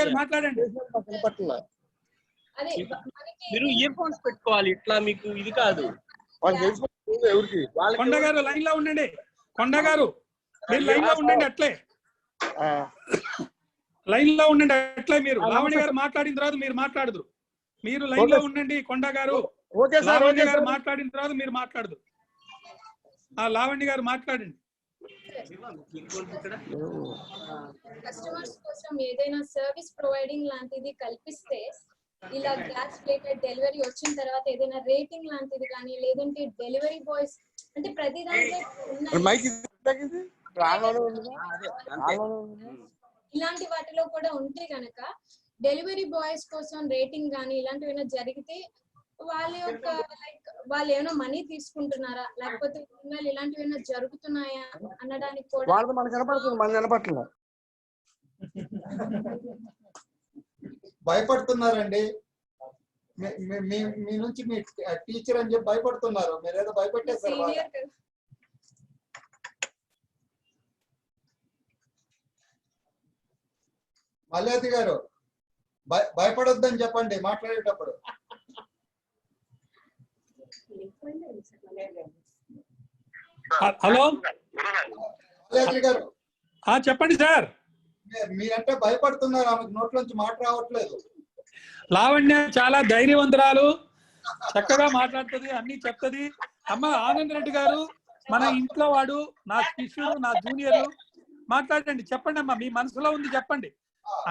మీరు ఇయర్ ఫోన్స్ పెట్టుకోవాలి. ఇట్లా మీకు ఇది కాదు. కొండ గారు లైన్ లో ఉండండి. కొండ గారు మీరు లైన్ లో ఉండండి. అట్లే లైన్ లో ఉండండి. అట్లే మీరు లావణ్య గారు మాట్లాడిన తర్వాత మీరు మాట్లాడదు. మీరు లైన్ లో ఉండండి. కొండ గారు లావణ్య గారు మాట్లాడిన తర్వాత మీరు మాట్లాడదు. లావణ్య గారు మాట్లాడండి. కస్టమర్స్ కోసం ఏదైనా సర్వీస్ ప్రొవైడింగ్ లాంటిది కల్పిస్తే ఇలా గ్యాస్ రిలేటెడ్ డెలివరీ వచ్చిన తర్వాత ఏదైనా రేటింగ్ లాంటిది కానీ లేదంటే డెలివరీ బాయ్స్ అంటే ప్రతి దాంట్లో ఇలాంటి వాటిలో కూడా ఉంటే గనక డెలివరీ బాయ్స్ కోసం రేటింగ్ కానీ ఇలాంటివి జరిగితే వాళ్ళ యొక్క లైక్ వాళ్ళు ఏమైనా మనీ తీసుకుంటున్నారా లేకపోతే ఇలాంటివి ఏమైనా జరుగుతున్నాయా అనడానికి కూడా భయపడుతున్నారండి. మీ నుంచి మీ టీచర్ అని చెప్పి భయపడుతున్నారు. మీరేదో భయపెట్టేశారు. మల్యాతి గారు భయపడొద్దని చెప్పండి మాట్లాడేటప్పుడు. హలో మల్యాతి గారు చెప్పండి సార్. మీరంటే భయపడుతున్నారు. ఆమెకు నోట్లోంచి మాట రావట్లేదు. లావణ్య చాలా ధైర్యవంతురాలు, చక్కగా మాట్లాడుతుంది, అన్ని చెప్తుంది. అమ్మ ఆనంద్ రెడ్డి గారు మన ఇంట్లో వాడు, నా శిష్యుడు, నా జూనియర్. మాట్లాడండి, చెప్పండి అమ్మా, మీ మనసులో ఉంది చెప్పండి.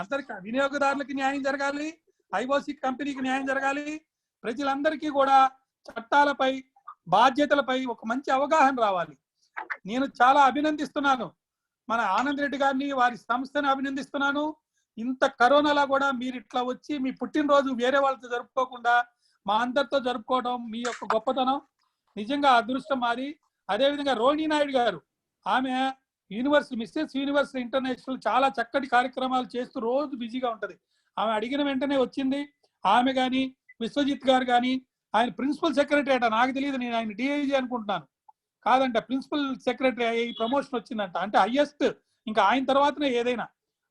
అందరికి వినియోగదారులకి న్యాయం జరగాలి, ఐఓసి కంపెనీకి న్యాయం జరగాలి, ప్రజలందరికీ కూడా చట్టాలపై బాధ్యతలపై ఒక మంచి అవగాహన రావాలి. నేను చాలా అభినందిస్తున్నాను మన ఆనంద్ రెడ్డి గారిని, వారి సంస్థను అభినందిస్తున్నాను. ఇంత కరోనాలో కూడా మీరు ఇట్లా వచ్చి మీ పుట్టినరోజు వేరే వాళ్ళతో జరుపుకోకుండా మా అందరితో జరుపుకోవడం మీ యొక్క గొప్పతనం, నిజంగా అదృష్టం మాది. అదేవిధంగా రోహిణి నాయుడు గారు, ఆమె యూనివర్సిటీ మిస్సెస్ యూనివర్సిటీ ఇంటర్నేషనల్ చాలా చక్కటి కార్యక్రమాలు చేస్తూ రోజు బిజీగా ఉంటది. ఆమె అడిగిన వెంటనే వచ్చింది. ఆమె కానీ విశ్వజిత్ గారు కానీ, ఆయన ప్రిన్సిపల్ సెక్రటరీ అట, నాకు తెలియదు, నేను ఆయన డిఐజీ అనుకుంటున్నాను. కాదంట, ప్రిన్సిపల్ సెక్రటరీ అయ్యి ప్రమోషన్ వచ్చిందంట, అంటే హైయెస్ట్, ఇంకా ఆయన తర్వాతనే ఏదైనా.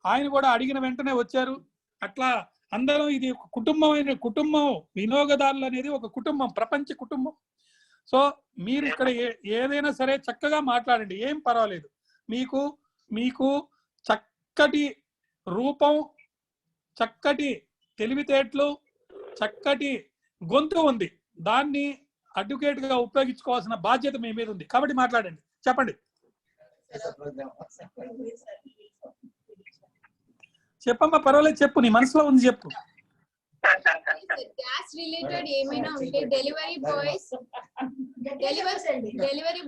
ఆయన కూడా అడిగిన వెంటనే వచ్చారు. అట్లా అందరం ఇది ఒక కుటుంబమైన కుటుంబం, వినియోగదారులు అనేది ఒక కుటుంబం, ప్రపంచ కుటుంబం. సో మీరు ఇక్కడ ఏదైనా సరే చక్కగా మాట్లాడండి, ఏం పర్వాలేదు. మీకు చక్కటి రూపం, చక్కటి తెలివితేటలు, చక్కటి గొంతు ఉంది. దాన్ని అడ్వకేట్ గా ఉపయోగించుకోవాల్సిన బాధ్యత మీ మీద ఉంది. కాబట్టి మాట్లాడండి, చెప్పండి. చెప్పమ్మా, పర్వాలేదు, చెప్పు, నీ మనసులో ఉంది చెప్పు. గ్యాస్ రిలేటెడ్ ఏమైనా ఉంటే డెలివరీ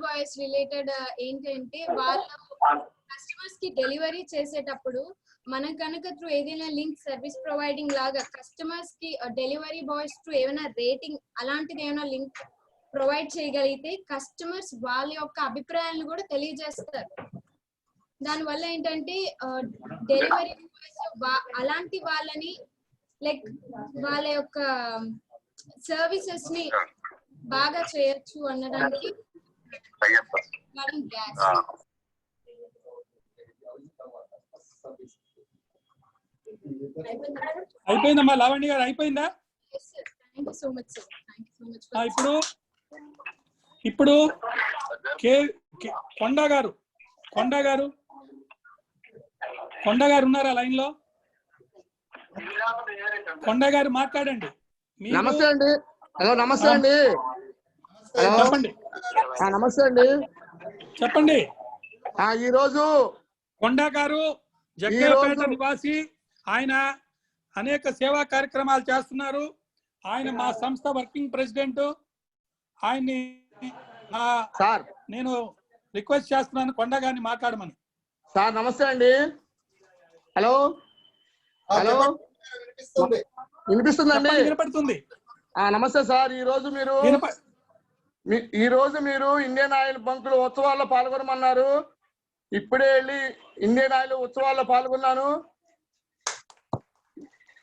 బాయ్స్ రిలేటెడ్ ఏంటంటే వాళ్ళు కస్టమర్స్ కి డెలివరీ చేసేటప్పుడు మనం కనుక త్రూ ఏదైనా లింక్ సర్వీస్ ప్రొవైడింగ్ లాగా కస్టమర్స్ కి డెలివరీ బాయ్స్ త్రూ ఏమైనా రేటింగ్ అలాంటిది ఏమైనా లింక్ ప్రొవైడ్ చేయగలిగితే కస్టమర్స్ వాళ్ళ యొక్క అభిప్రాయాలను కూడా తెలియజేస్తారు. దానివల్ల ఏంటంటే డెలివరీ బాయ్స్ అలాంటి వాళ్ళని లైక్ వాళ్ళ యొక్క సర్వీసెస్ ని బాగా చేయొచ్చు అన్నదానికి గ్యాస్. అయిపోయిందమ్మా లావణ్య గారు, అయిపోయిందా? ఇప్పుడు కొండ గారు ఉన్నారా లైన్ లో? కొండ గారు మాట్లాడండి. నమస్తే అండి. హలో, నమస్తే అండి. చెప్పండి. నమస్తే అండి, చెప్పండి. ఈ రోజు కొండ గారు జగ్గయ్యపేట నివాసి, ఆయన అనేక సేవా కార్యక్రమాలు చేస్తున్నారు. ఆయన మా సంస్థ వర్కింగ్ ప్రెసిడెంట్. ఆయన్ని నేను రిక్వెస్ట్ చేస్తున్నాను కొండ గారిని మాట్లాడమని. సార్ నమస్తే అండి. హలో హలో, వినిపిస్తుందండి? వినపడుతుంది. నమస్తే సార్. ఈ రోజు మీరు ఇండియన్ ఆయిల్ బంకులు ఉత్సవాల్లో పాల్గొనమన్నారు. ఇప్పుడే వెళ్ళి ఇండియన్ ఆయిల్ ఉత్సవాల్లో పాల్గొన్నాను.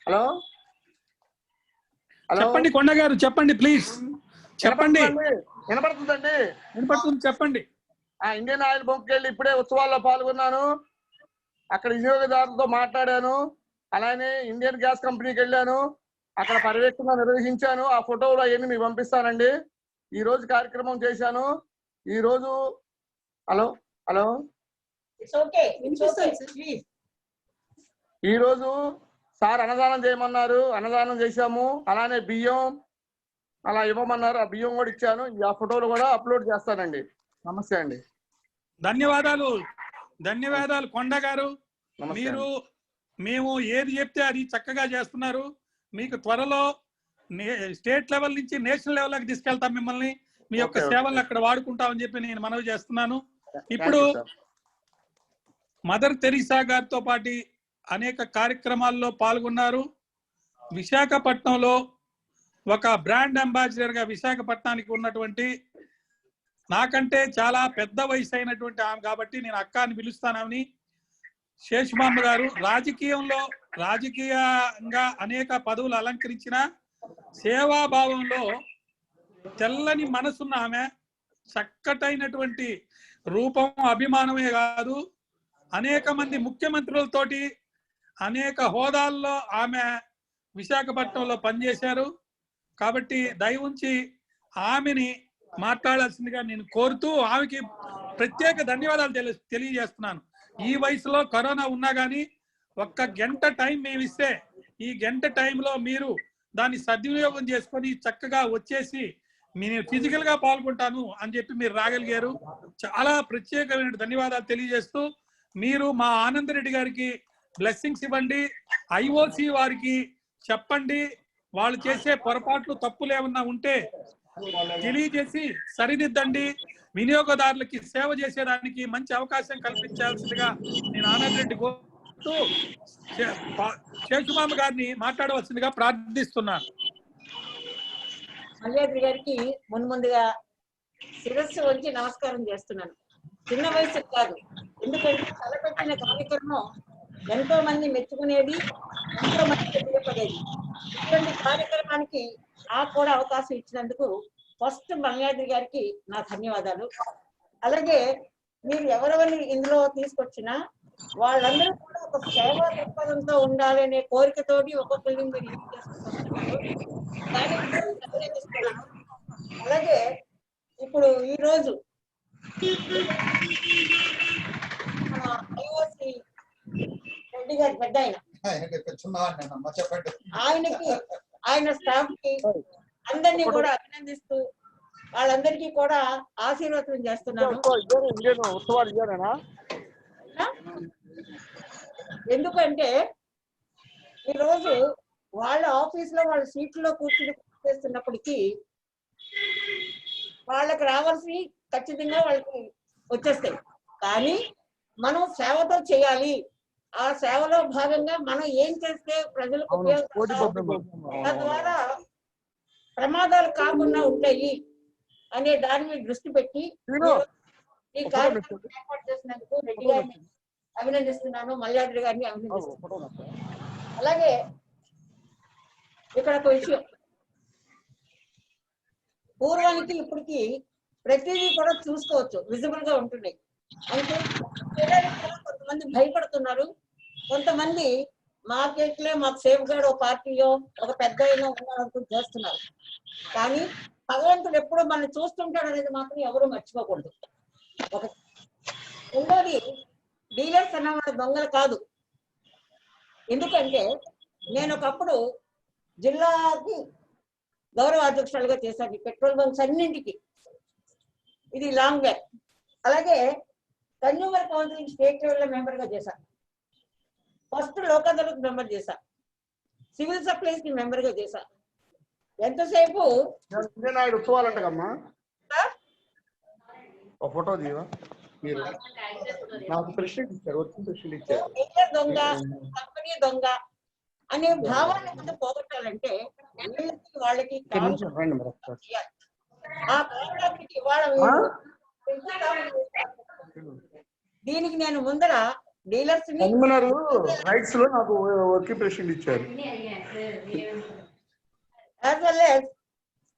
హలో హలో, చెప్పండి కొండ గారు, చెప్పండి ప్లీజ్, చెప్పండి. వినపడుతుందండి? వినపడుతుంది, చెప్పండి. ఇండియన్ ఆయిల్ బంక్ వెళ్ళి ఇప్పుడే ఉత్సవాల్లో పాల్గొన్నాను. అక్కడ వినియోగదారులతో మాట్లాడాను. అలానే ఇండియన్ గ్యాస్ కంపెనీకి వెళ్ళాను. అక్కడ పర్యవేక్షణ నిర్వహించాను. ఆ ఫోటోలు అవన్నీ మీకు పంపిస్తానండి. ఈ రోజు కార్యక్రమం చేశాను. ఈ రోజు హలో హలో ఈ రోజు సార్ అన్నదానం చేయమన్నారు, అన్నదానం చేశాము. అలానే బియ్యం అలా ఇవ్వమన్నారు, ఆ బియ్యం కూడా ఇచ్చాను. ఆ ఫోటోలు కూడా అప్లోడ్ చేస్తానండి. నమస్తే అండి. ధన్యవాదాలు కొండ గారు. మీరు మేము ఏది చెప్తే అది చక్కగా చేస్తున్నారు. మీకు త్వరలో స్టేట్ లెవెల్ నుంచి నేషనల్ లెవెల్కి తీసుకెళ్తాం మిమ్మల్ని. మీ యొక్క సేవలు అక్కడ వాడుకుంటామని చెప్పి నేను మనవి చేస్తున్నాను. ఇప్పుడు మదర్ తెరీసా గారితో పాటు అనేక కార్యక్రమాల్లో పాల్గొన్నారు. విశాఖపట్నంలో ఒక బ్రాండ్ అంబాసిడర్ గా విశాఖపట్నానికి ఉన్నటువంటి, నాకంటే చాలా పెద్ద వయసు అయినటువంటి ఆమె కాబట్టి నేను అక్క అని పిలుస్తానని, శేషమాంబ గారు రాజకీయంగా అనేక పదవులు అలంకరించిన సేవాభావంలో తెల్లని మనసున్న ఆమె, చక్కటైనటువంటి రూపం, అభిమానమే కాదు అనేక మంది ముఖ్యమంత్రులతోటి అనేక హోదాల్లో ఆమె విశాఖపట్నంలో పనిచేశారు. కాబట్టి దయవుంచి ఆమెని మాట్లాడాల్సిందిగా నేను కోరుతూ ఆమెకి ప్రత్యేక ధన్యవాదాలు తెలియజేస్తున్నాను. ఈ వయసులో కరోనా ఉన్నా కానీ 1 గంట టైం మేము ఇస్తే ఈ గంట టైంలో మీరు దాన్ని సద్వినియోగం చేసుకొని చక్కగా వచ్చేసి నేను ఫిజికల్ గా పాల్గొంటాను అని చెప్పి మీరు రాగలిగారు. చాలా ప్రత్యేకమైన ధన్యవాదాలు తెలియజేస్తూ మీరు మా ఆనంద్ రెడ్డి గారికి బ్లెస్సింగ్స్ ఇవ్వండి. IOC వారికి చెప్పండి, వాళ్ళు చేసే పొరపాట్లు తప్పులు ఏమన్నా ఉంటే తెలియజేసి సరిదిద్దండి. వినియోగదారులకి సేవ చేసేదానికి మంచి అవకాశం కల్పించాల్సిందిగా నేను ఆనంద్ రెడ్డి కోరుతూ శేషుమామ గారిని మాట్లాడవలసిందిగా ప్రార్థిస్తున్నాను. మల్యాద్రి గారికి ముందుగా శిరస్సు వంచి నమస్కారం చేస్తున్నాను. చిన్న వయసు కాదు, ఎందుకంటే తలపెట్టిన కార్యక్రమం ఎంతో మంది మెచ్చుకునేది, ఎంతో మంది తెలియపడేది. ఇటువంటి కార్యక్రమానికి నాకు కూడా అవకాశం ఇచ్చినందుకు ఫస్ట్ మల్యాద్రి గారికి నా ధన్యవాదాలు. అలాగే మీరు ఎవరెవరిని ఇందులో తీసుకొచ్చినా వాళ్ళందరూ కూడా ఒక సేవా దృక్పథంతో ఉండాలి అనే కోరికతోటి ఒక్కొక్కరిని మీరు యూజ్ చేసుకుంటున్నారు. అలాగే ఇప్పుడు ఈరోజు IOC రెడ్డి గారి పెద్ద ఆయనకి, ఆయన స్టాఫ్ కి అందరినీ కూడా అభినందిస్తూ వాళ్ళందరికీ కూడా ఆశీర్వాదం చేస్తున్నాను. ఎందుకంటే ఈరోజు వాళ్ళ ఆఫీస్ లో వాళ్ళ సీట్లో కూర్చుని చేస్తున్నప్పటికీ వాళ్ళకి రావాల్సి ఖచ్చితంగా వాళ్ళకి వచ్చేస్తాయి. కానీ మనం సేవతో చేయాలి. ఆ సేవలో భాగంగా మనం ఏం చేస్తే ప్రజలకు తద్వారా ప్రమాదాలు కాకుండా ఉంటాయి అనే దాని మీద దృష్టి పెట్టి ఈ కార్యక్రమం ఏర్పాటు చేసినందుకు రెడ్డి గారిని అభినందిస్తున్నాను, మల్యాద్రి గారిని అభినందిస్తున్నాను. అలాగే ఇక్కడ ఒక విషయం, పూర్వానికి ఇప్పటికి ప్రతిదీ కూడా చూసుకోవచ్చు, విజిబుల్ గా ఉంటున్నాయి. అంటే కొంతమంది భయపడుతున్నారు, కొంతమంది మార్కెట్లే మాకు సేఫ్ గార్డ్ ఒక పార్టీయో ఒక పెద్ద ఉన్నారనుకుని చేస్తున్నారు. కానీ భగవంతుడు ఎప్పుడు మనం చూస్తుంటాడు అనేది మాత్రం ఎవరు మర్చిపోకూడదు. ఒక రెండోది, డీలర్స్ అన్న వాళ్ళ దొంగలు కాదు. ఎందుకంటే నేను ఒకప్పుడు జిల్లాకి గౌరవ అధ్యక్షులుగా చేశాను పెట్రోల్ బంక్స్ అన్నింటికి. ఇది లాంగ్ బ్యాక్. అలాగే consumer council state level member గా చేశాను. ఫస్ట్ లోకదళకు మెంబర్ చేశా, సివిల్ సప్లైస్ కి మెంబర్ గా చేశా. ఎంతసేపు ఉత్సవాలంటమ్మా ఫోటో దివా మీరు నాకు ప్రెసిడెంట్ ఇచ్చారు, వర్కింగ్ ప్రెసిడెంట్ ఇచ్చారు. దొంగ, కంపెనీ దొంగ అనే భావాన్ని ముందు పోగొట్టాలంటే వాళ్ళకి ఆ కాంట్రాక్ట్ ఇవాళ దీనికి నేను ముందర డీలర్స్ రైట్స్ లో నాకు వర్కింగ్ ప్రెసిడెంట్ ఇచ్చారు.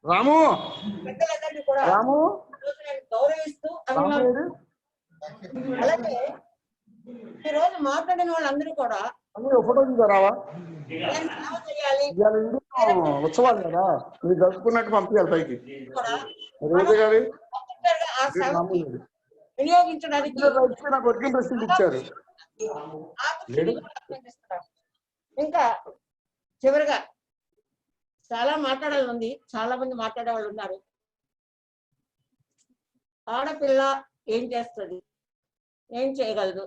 రాము పెద్దలందరినీ కూడా రాము నేను గౌరవిస్తూ అభిమానులు. అలాగే ఈ రోజు మాట్లాడిన వాళ్ళందరూ కూడా ఫోటో రావా చేయాలి, ఉత్సవాలు కదా మీరు జరుపుకున్నట్టు పంపించాలి పైకి. వినియోగించడానికి నాకు వర్కింగ్ ప్రెసిడెంట్ ఇచ్చారు. ఇంకా చివరిగా చాలా మాట్లాడాలని ఉంది, చాలా మంది మాట్లాడే వాళ్ళు ఉన్నారు. ఆడపిల్ల ఏం చేస్తుంది, ఏం చేయగలదు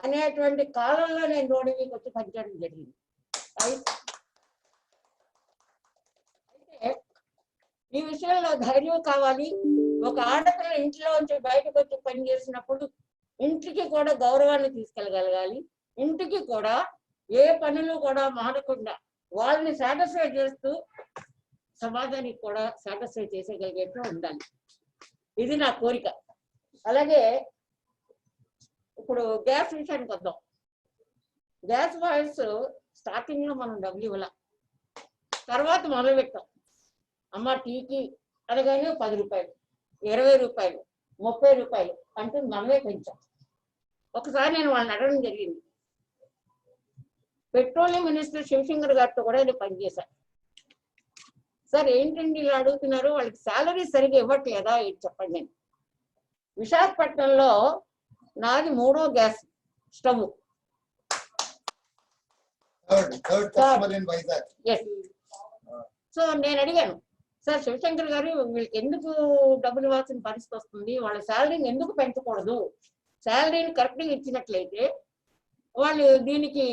అనేటువంటి కాలంలో నేను రోడ్డు మీకు వచ్చి పనిచేయడం జరిగింది. అయితే ఈ విషయంలో ధైర్యం కావాలి. ఒక ఆడపిల్ల ఇంట్లో నుంచి బయటకు వచ్చి పనిచేసినప్పుడు ఇంటికి కూడా గౌరవాన్ని తీసుకెళ్ళగలగాలి. ఇంటికి కూడా ఏ పనులు కూడా మానకుండా వాళ్ళని సాటిస్ఫై చేస్తూ సమాజానికి కూడా సాటిస్ఫై చేసేగలిగేట్టు ఉండాలి. ఇది నా కోరిక. అలాగే ఇప్పుడు గ్యాస్ విషయానికి వద్దాం. గ్యాస్ బాయ్స్ స్టార్టింగ్ లో మనం డబ్బులు ఇవ్వాల, తర్వాత మొదలు పెట్టాం. అమ్మ టీకి అనగానే 10 రూపాయలు, 20 రూపాయలు, 30 రూపాయలు అంటూ మనమే పెంచాం. ఒకసారి నేను వాళ్ళని అడగడం జరిగింది. పెట్రోలియం మినిస్టర్ శివశంకర్ గారితో కూడా నేను పనిచేశాను. సార్ ఏంటండి ఇలా అడుగుతున్నారు, వాళ్ళకి శాలరీ సరిగ్గా ఇవ్వట్లేదా చెప్పండి. నేను విశాఖపట్నంలో నాది 3వ గ్యాస్ స్టవ్. సో నేను అడిగాను, సార్ శివశంకర్ గారు వీళ్ళకి ఎందుకు డబ్బులు ఇవ్వాల్సిన పరిస్థితి వస్తుంది, వాళ్ళ శాలరీని ఎందుకు పెంచకూడదు, శాలరీని కరెక్ట్గా ఇచ్చినట్లయితే వాళ్ళు దీనికి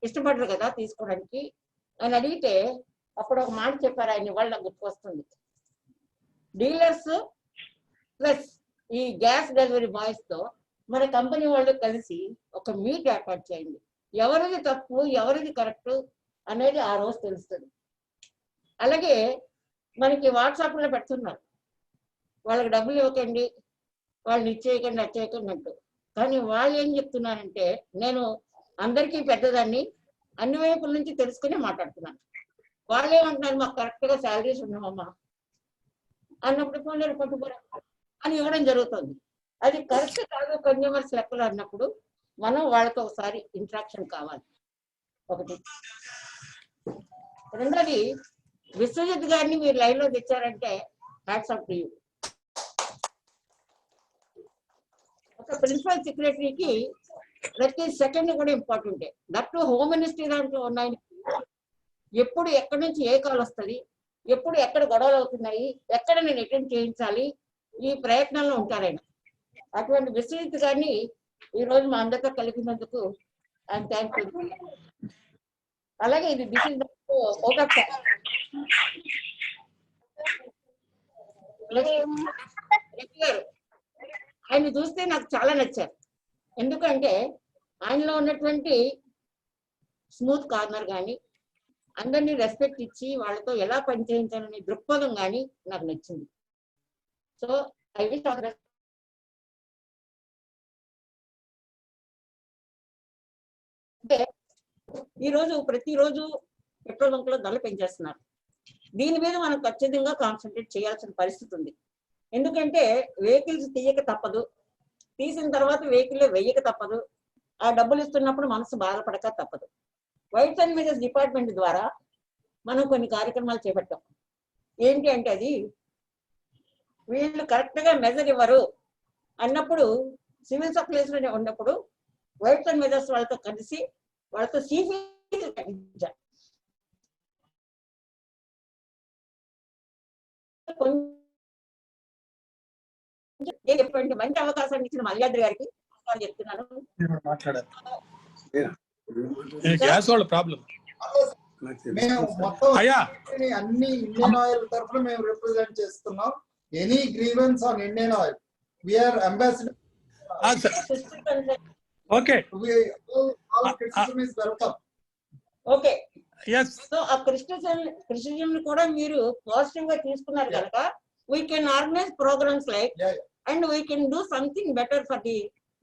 ఇష్టపడరు కదా తీసుకోవడానికి అని అడిగితే అప్పుడు ఒక మాట చెప్పారు. ఆయన వాళ్ళ గుర్తుకొస్తుంది. డీలర్స్ ప్లస్ ఈ గ్యాస్ డెలివరీ బాయ్స్ తో మన కంపెనీ వాళ్ళు కలిసి ఒక మీట్ ఏర్పాటు చేయండి. ఎవరిది తప్పు ఎవరిది కరెక్ట్ అనేది ఆ రోజు తెలుస్తుంది. అలాగే మనకి వాట్సాప్ లో పెడుతున్నారు, వాళ్ళకి డబ్బులు ఇవ్వకండి, వాళ్ళని ఇచ్చేయకండి అచ్చేయకండి అంటూ. కానీ వాళ్ళు ఏం చెప్తున్నారంటే, నేను అందరికీ పెద్దదాన్ని, అన్ని వైపుల నుంచి తెలుసుకుని మాట్లాడుతున్నాను. వాళ్ళు ఏమంటున్నారు, మాకు కరెక్ట్ గా శాలరీస్ ఉన్నామమ్మా అన్నప్పుడు ఫోన్లో పట్టుకోరా అని ఇవ్వడం జరుగుతుంది. అది కరెక్ట్ కాదు కన్జ్యూమర్స్ లెక్కలు అన్నప్పుడు మనం వాళ్ళతో ఒకసారి ఇంట్రాక్షన్ కావాలి. ఒకటి. రెండోది, విశ్వజిత్ గారిని మీరు లైన్ లో తెచ్చారంటే హ్యాట్స్ ఆఫ్ టు యూ. ఒక ప్రిన్సిపల్ సెక్రటరీకి ప్రతి సెకండ్ కూడా ఇంపార్టెంటే. దట్టు హోమ్ మినిస్ట్రీ దాంట్లో ఉన్నాయి. ఎప్పుడు ఎక్కడి నుంచి ఏ కాల్ వస్తుంది, ఎప్పుడు ఎక్కడ గొడవలు అవుతున్నాయి, ఎక్కడ నేను అటెండ్ చేయించాలి, ఈ ప్రయత్నంలో ఉంటారాయన. అటువంటి విశ్వజిత్ గారిని ఈ రోజు మా అందరితో కలిపినందుకు ఐఎమ్ థ్యాంక్ఫుల్. అలాగే ఇది దిస్ ఇస్ ఆయన చూస్తే నాకు చాలా నచ్చారు. ఎందుకంటే ఆయనలో ఉన్నటువంటి స్మూత్ కార్నర్ కానీ, అందరినీ రెస్పెక్ట్ ఇచ్చి వాళ్ళతో ఎలా పనిచేయించాలనే దృక్పథం కానీ నాకు నచ్చింది. So I wish all the best. అంటే ఈరోజు ప్రతిరోజు పెట్రోల్ బంకులో ధరలు పెంచేస్తున్నారు. దీని మీద మనం ఖచ్చితంగా కాన్సన్ట్రేట్ చేయాల్సిన పరిస్థితి ఉంది. ఎందుకంటే వెహికల్స్ తీయక తప్పదు, తీసిన తర్వాత వెహికల్ వెయ్యక తప్పదు, ఆ డబ్బులు ఇస్తున్నప్పుడు మనసు బాధపడక తప్పదు. వైట్స్ అండ్ మీడియాస్ డిపార్ట్మెంట్ ద్వారా మనం కొన్ని కార్యక్రమాలు చేపట్టాం. ఏంటి అంటే అది వీళ్ళు కరెక్ట్ గా మెజర్ ఇవ్వరు అన్నప్పుడు సివిల్ సప్లైస్ లో ఉన్నప్పుడు వైట్స్ అండ్ మీడియాస్ వాళ్ళతో కలిసి వాళ్ళతో సిఫీలు కట్టించారు. మంచి అవకాశాన్ని ఇచ్చిన మల్యాద్రి గారికి చెప్తున్నాను. మేము మొత్తం అన్ని ఇండియన్ ఆయిల్ తరఫున మేము రిప్రజెంట్ చేస్తున్నాం. Any grievance on Indian oil we are ambassador. Okay okay. So ఆ క్రిటిసిజం కూడా మీరు పాజిటివ్ గా తీసుకున్నారు కనుక we can organize programs like and we can do something better for the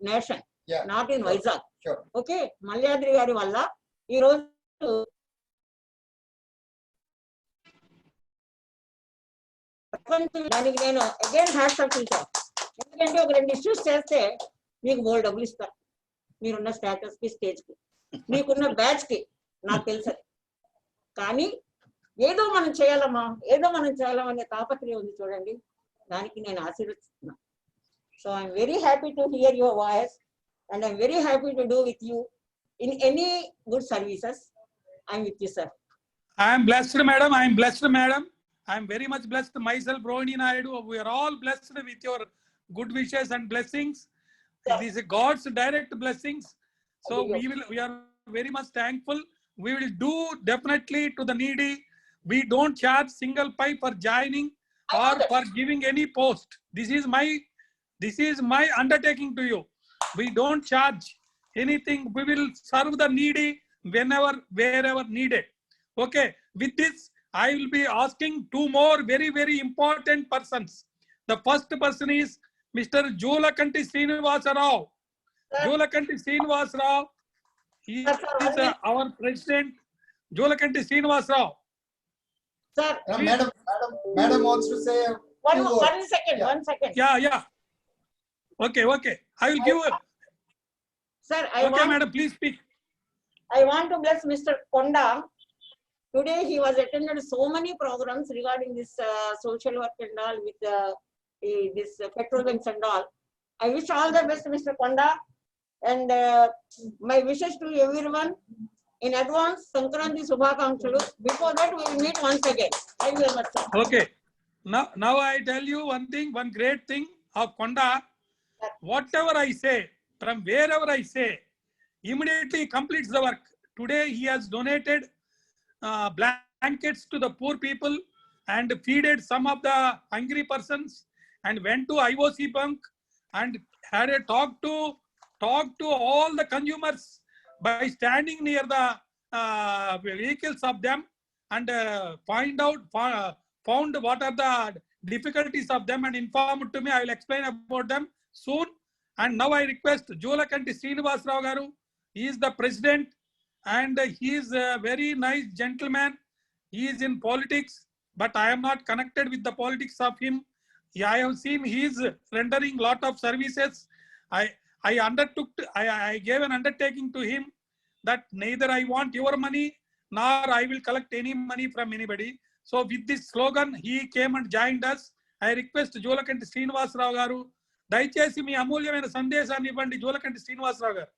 nation, not in Vizag. Okay, Malyadri గారి వల్ల ఈ రోజు దానికి నేను అగైన్ హ్యాట్స్ ఆఫ్ టీచర్. ఎందుకంటే ఒక 2 ఇష్యూస్ చేస్తే మీకు బోల్డ్ డబ్బులు ఇస్తారు, మీరున్న స్టేటస్ కి, స్టేజ్ కి, మీకున్న బ్యాచ్ కి. నాకు తెలుసు. కానీ ఏదో మనం చేయాలమ్మా, ఏదో మనం చేయాలనే తాపత్రయం ఉంది చూడండి, దానికి నేను ఆశీర్వదిస్తున్నా. So I'm very happy to hear your voice and I'm very happy to do with you in any good services. I'm with you sir. I'm blessed madam, I'm blessed madam. I'm very much blessed myself, Rohini Naidu. We are all blessed with your good wishes and blessings. it is God's direct blessings. So we are very much thankful. We will do definitely to the needy. We don't charge single pipe for joining or for giving any post. This is my undertaking to you. We don't charge anything. We will serve the needy whenever, wherever needed. Okay. With this, I will be asking two more very, very important persons. The first person is Mr. Julakanti Srinivasa Rao. Julakanti Srinivasa Rao. He is our president. Julakanti Srinivasa Rao. Sir, Madam wants to say one second. Yeah. 1 second. Yeah. Okay. I will give. Sir, Okay, madam, please speak. I want to bless Mr. Konda. Today he was attended so many programs regarding this social work and all with this petrol banks and all. I wish all the best, Mr. Konda, and my wishes to everyone in advance. Sankranti Subhakankshalu. Before that, we will meet once again. Thank you very much, sir. Okay. Now I tell you one thing, one great thing of Konda. Whatever I say, from wherever I say, immediately completes the work. Today he has donated blankets to the poor people and feeded some of the hungry persons, and went to IOC Bank and had a talk to all the consumers by standing near the vehicles of them, and found what are the difficulties of them and informed to me. I will explain about them soon. And now I request Julakanti Srinivasa Rao garu. He is the president, and he is a very nice gentleman. He is in politics, but I am not connected with the politics of him. I have seen he is rendering lot of services. I gave an undertaking to him that neither I want your money nor I will collect any money from anybody. So with this slogan, he came and joined us. I request Julakanti Srinivasa Rao garu, దయచేసి మీ అమూల్యమైన సందేశాన్ని ఇవ్వండి. జూలకంటి శ్రీనివాసరావు గారు.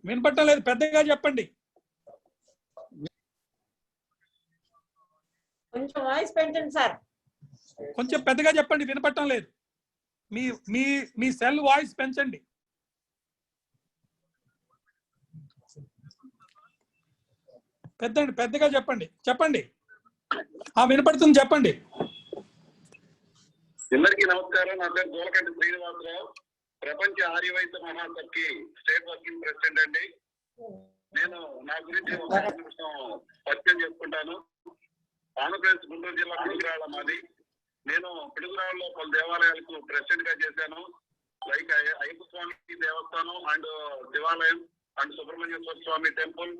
వినపట్టం లేదు, పెద్దగా చెప్పండి. కొంచెం voice పెంచండి సార్. కొంచెం పెద్దగా చెప్పండి, వినపట్టం లేదు. మీ సెల్ వాయిస్ పెంచండి. పెద్దగా చెప్పండి. వినపడుతుంది, చెప్పండి. అందరికీ నమస్కారం. నా పేరు జూలకంటి శ్రీనివాసరావు, ప్రపంచ ఆర్యవైశ్య మహాసభకి స్టేట్ వర్కింగ్ ప్రెసిడెంట్ అండి. నేను నా గురించి ఒక నిమిషం పరిచయం చేసుకుంటాను. ఆంధ్రప్రదేశ్ గుంటూరు జిల్లా పిడుగురాళ్ళ మాది. నేను పిడుగురాళ్ళలో పలు దేవాలయాలకు ప్రెసిడెంట్ గా చేశాను. లైక్ అయ్యప్ప స్వామి దేవస్థానం అండ్ శివాలయం and Subrahmanyeswara Swamy temple,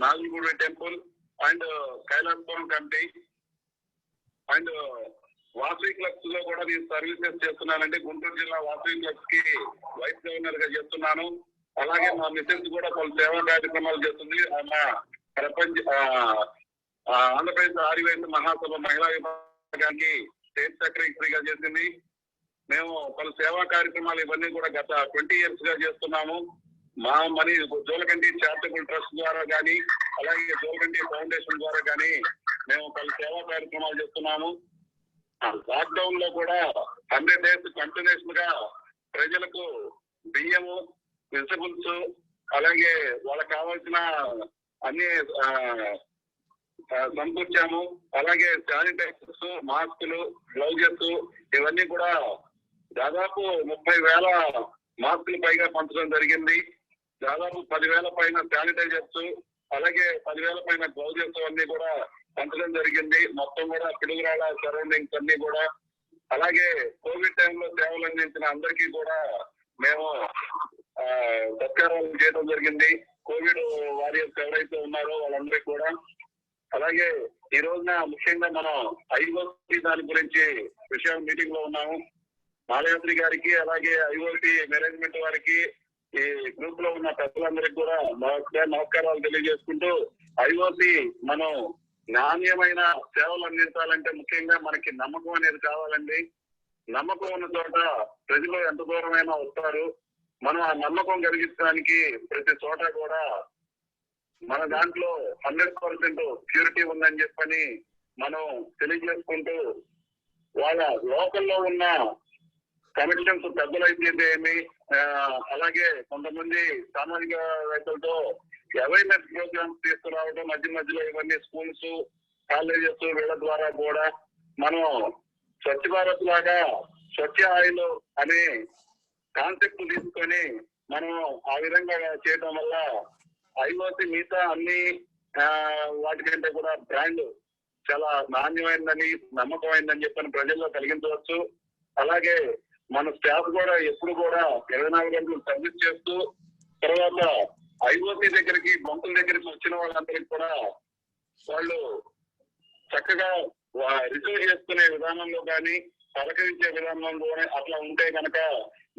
Nagulaguda temple and Kailasapuram committee and Vasavi clubs లో కూడా నేను సర్వీసెస్ చేస్తున్నానండి. గుంటూరు జిల్లా వాసవి క్లబ్స్ కి వైస్ గవర్నర్ గా చేస్తున్నాను. అలాగే మా మిసెస్ కూడా పలు సేవా కార్యక్రమాలు చేస్తుంది. మా ప్రపంచ ఆంధ్రప్రదేశ్ ఆర్యవైశ్య మహాసభ మహిళా విభాగానికి స్టేట్ సెక్రటరీగా చేసింది. మేము పలు సేవా కార్యక్రమాలు ఇవన్నీ కూడా గత 20 years గా చేస్తున్నాము. మా మనీ జూలకంటి చారిటబుల్ ట్రస్ట్ ద్వారా కానీ, అలాగే జూలకంటి ఫౌండేషన్ ద్వారా కానీ మేము పలు సేవా కార్యక్రమాలు చేస్తున్నాము. లాక్డౌన్ లో కూడా 100 days కంటిన్యూషన్ గా ప్రజలకు బియ్యము, వెజిటబుల్స్, అలాగే వాళ్ళకి కావాల్సిన అన్ని సమకూర్చాము. అలాగే శానిటైజర్స్, మాస్కులు, గ్లౌజెస్ ఇవన్నీ కూడా దాదాపు 30,000 మాస్కులు పైగా పంచడం జరిగింది. దాదాపు 10,000 పైన శానిటైజర్స్, అలాగే 10,000 పైన గ్లౌజెస్ అన్ని కూడా పంచడం జరిగింది. మొత్తం కూడా పిడుగురాళ్ళ సరౌండింగ్స్ అన్ని కూడా. అలాగే కోవిడ్ టైంలో సేవలు అందించిన అందరికీ కూడా మేము సత్కారాలు చేయడం జరిగింది. కోవిడ్ వారియర్స్ ఎవరైతే ఉన్నారో వాళ్ళందరికీ కూడా. అలాగే ఈ రోజున ముఖ్యంగా మనం ఐఓటీ దాని గురించి విషయం మీటింగ్ లో ఉన్నాము. మాలయాద్రి గారికి, అలాగే ఐఓటీ మేనేజ్మెంట్ వారికి, ఈ గ్రూప్ లో ఉన్న పెద్దలందరికీ కూడా నమస్కారాలు తెలియజేసుకుంటూ, ఐఓటీ మనం నాణ్యమైన సేవలు అందించాలంటే ముఖ్యంగా మనకి నమ్మకం అనేది కావాలండి. నమ్మకం ఉన్న చోట ప్రజలు ఎంత దూరమైనా వస్తారు. మనం ఆ నమ్మకం కలిగించడానికి ప్రతి చోట కూడా మన దాంట్లో 100% ప్యూరిటీ ఉందని చెప్పని మనం తెలియజేసుకుంటూ వాళ్ళ లోకల్లో ఉన్న కనెక్షన్స్ పెద్దలైతే ఏమి, అలాగే కొంతమంది సామాజికవేత్తలతో అవేర్నెస్ ప్రోగ్రామ్స్ తీసుకురావడం, మధ్య మధ్యలో ఇవన్నీ స్కూల్స్, కాలేజెస్ వీళ్ళ ద్వారా కూడా మనం స్వచ్ఛ భారత్ లాగా స్వచ్ఛ ఆయిల్ అనే కాన్సెప్ట్ తీసుకొని మనం ఆ విధంగా చేయడం వల్ల ఐఓసి మిగతా అన్ని వాటికంటే కూడా బ్రాండ్ చాలా నాణ్యమైందని, నమ్మకమైందని చెప్పని ప్రజల్లో కలిగించవచ్చు. అలాగే మన స్టాఫ్ కూడా ఎప్పుడు కూడా 24 గంటలు సర్వీస్ చేస్తూ, తర్వాత ఐఓసి దగ్గరికి, బంకుల దగ్గరికి వచ్చిన వాళ్ళందరికీ కూడా వాళ్ళు చక్కగా రిసీవ్ చేసుకునే విధానంలో కానీ, పలకరించే విధానంలో అట్లా ఉంటే కనుక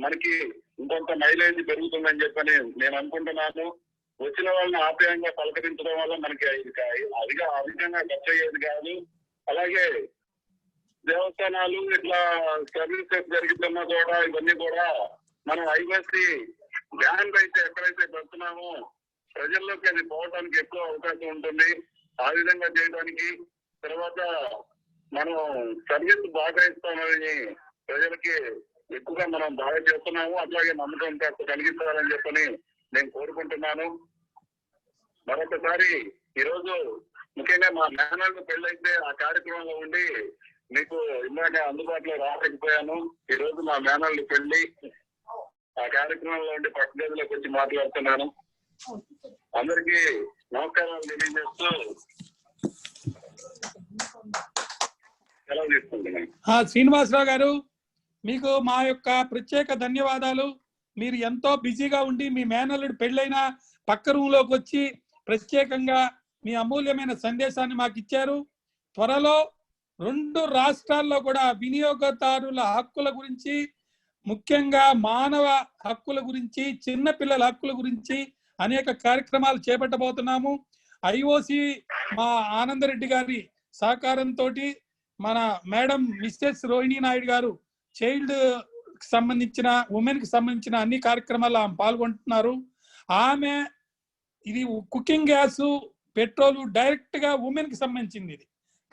మనకి ఇంకొంత మైలేజ్ పెరుగుతుందని చెప్పని నేను అనుకుంటున్నాను. వచ్చిన వాళ్ళని ఆప్యాయంగా పలకరించడం వల్ల మనకి అధికంగా ఖర్చు అయ్యేది కాదు. అలాగే దేవస్థానాలు ఇట్లా సర్వీసెస్ జరుగుతున్నా కూడా ఇవన్నీ కూడా మనం ఐఓసి బ్యాండ్ అయితే ఎక్కడైతే పెడుతున్నామో ప్రజల్లోకి అది పోవడానికి ఎక్కువ అవకాశం ఉంటుంది. ఆ విధంగా చేయడానికి తర్వాత మనం సర్వీస్ బాగా ఇస్తామని ప్రజలకి ఎక్కువగా మనం బాగా చేస్తున్నాము. అట్లాగే నమ్మకం కలిగిస్తారని చెప్పని నేను కోరుకుంటున్నాను. మరొకసారి ఈరోజు ముఖ్యంగా మా మేనల్ని పెళ్ళైతే ఆ కార్యక్రమంలో ఉండి మీకు ఇందాక అందుబాటులో రాకపోయాను. ఈ రోజు మా మేనల్ని పెళ్లి ఆ కార్యక్రమంలో ఉండి పక్క గదిలోకి వచ్చి మాట్లాడుతున్నాను. అందరికీ నమస్కారాలు తెలియజేస్తూ సెలవు తీసుకుంటున్నాను. శ్రీనివాసరావు గారు, మీకు మా యొక్క ప్రత్యేక ధన్యవాదాలు. మీరు ఎంతో బిజీగా ఉండి మీ మేనల్లుడు పెళ్ళైన పక్క రూమ్లోకి వచ్చి ప్రత్యేకంగా మీ అమూల్యమైన సందేశాన్ని మాకు ఇచ్చారు. త్వరలో 2 రాష్ట్రాల్లో కూడా వినియోగదారుల హక్కుల గురించి, ముఖ్యంగా మానవ హక్కుల గురించి, చిన్నపిల్లల హక్కుల గురించి అనేక కార్యక్రమాలు చేపట్టబోతున్నాము. ఐఓసి మా ఆనందరెడ్డి గారి సహకారంతో మన మేడం మిస్సెస్ రోహిణి నాయుడు గారు చైల్డ్ సంబంధించిన, ఉమెన్ కి సంబంధించిన అన్ని కార్యక్రమాల్లో ఆమె పాల్గొంటున్నారు. ఆమె ఇది కుకింగ్ గ్యాస్, పెట్రోల్ డైరెక్ట్ గా ఉమెన్ కి సంబంధించింది ఇది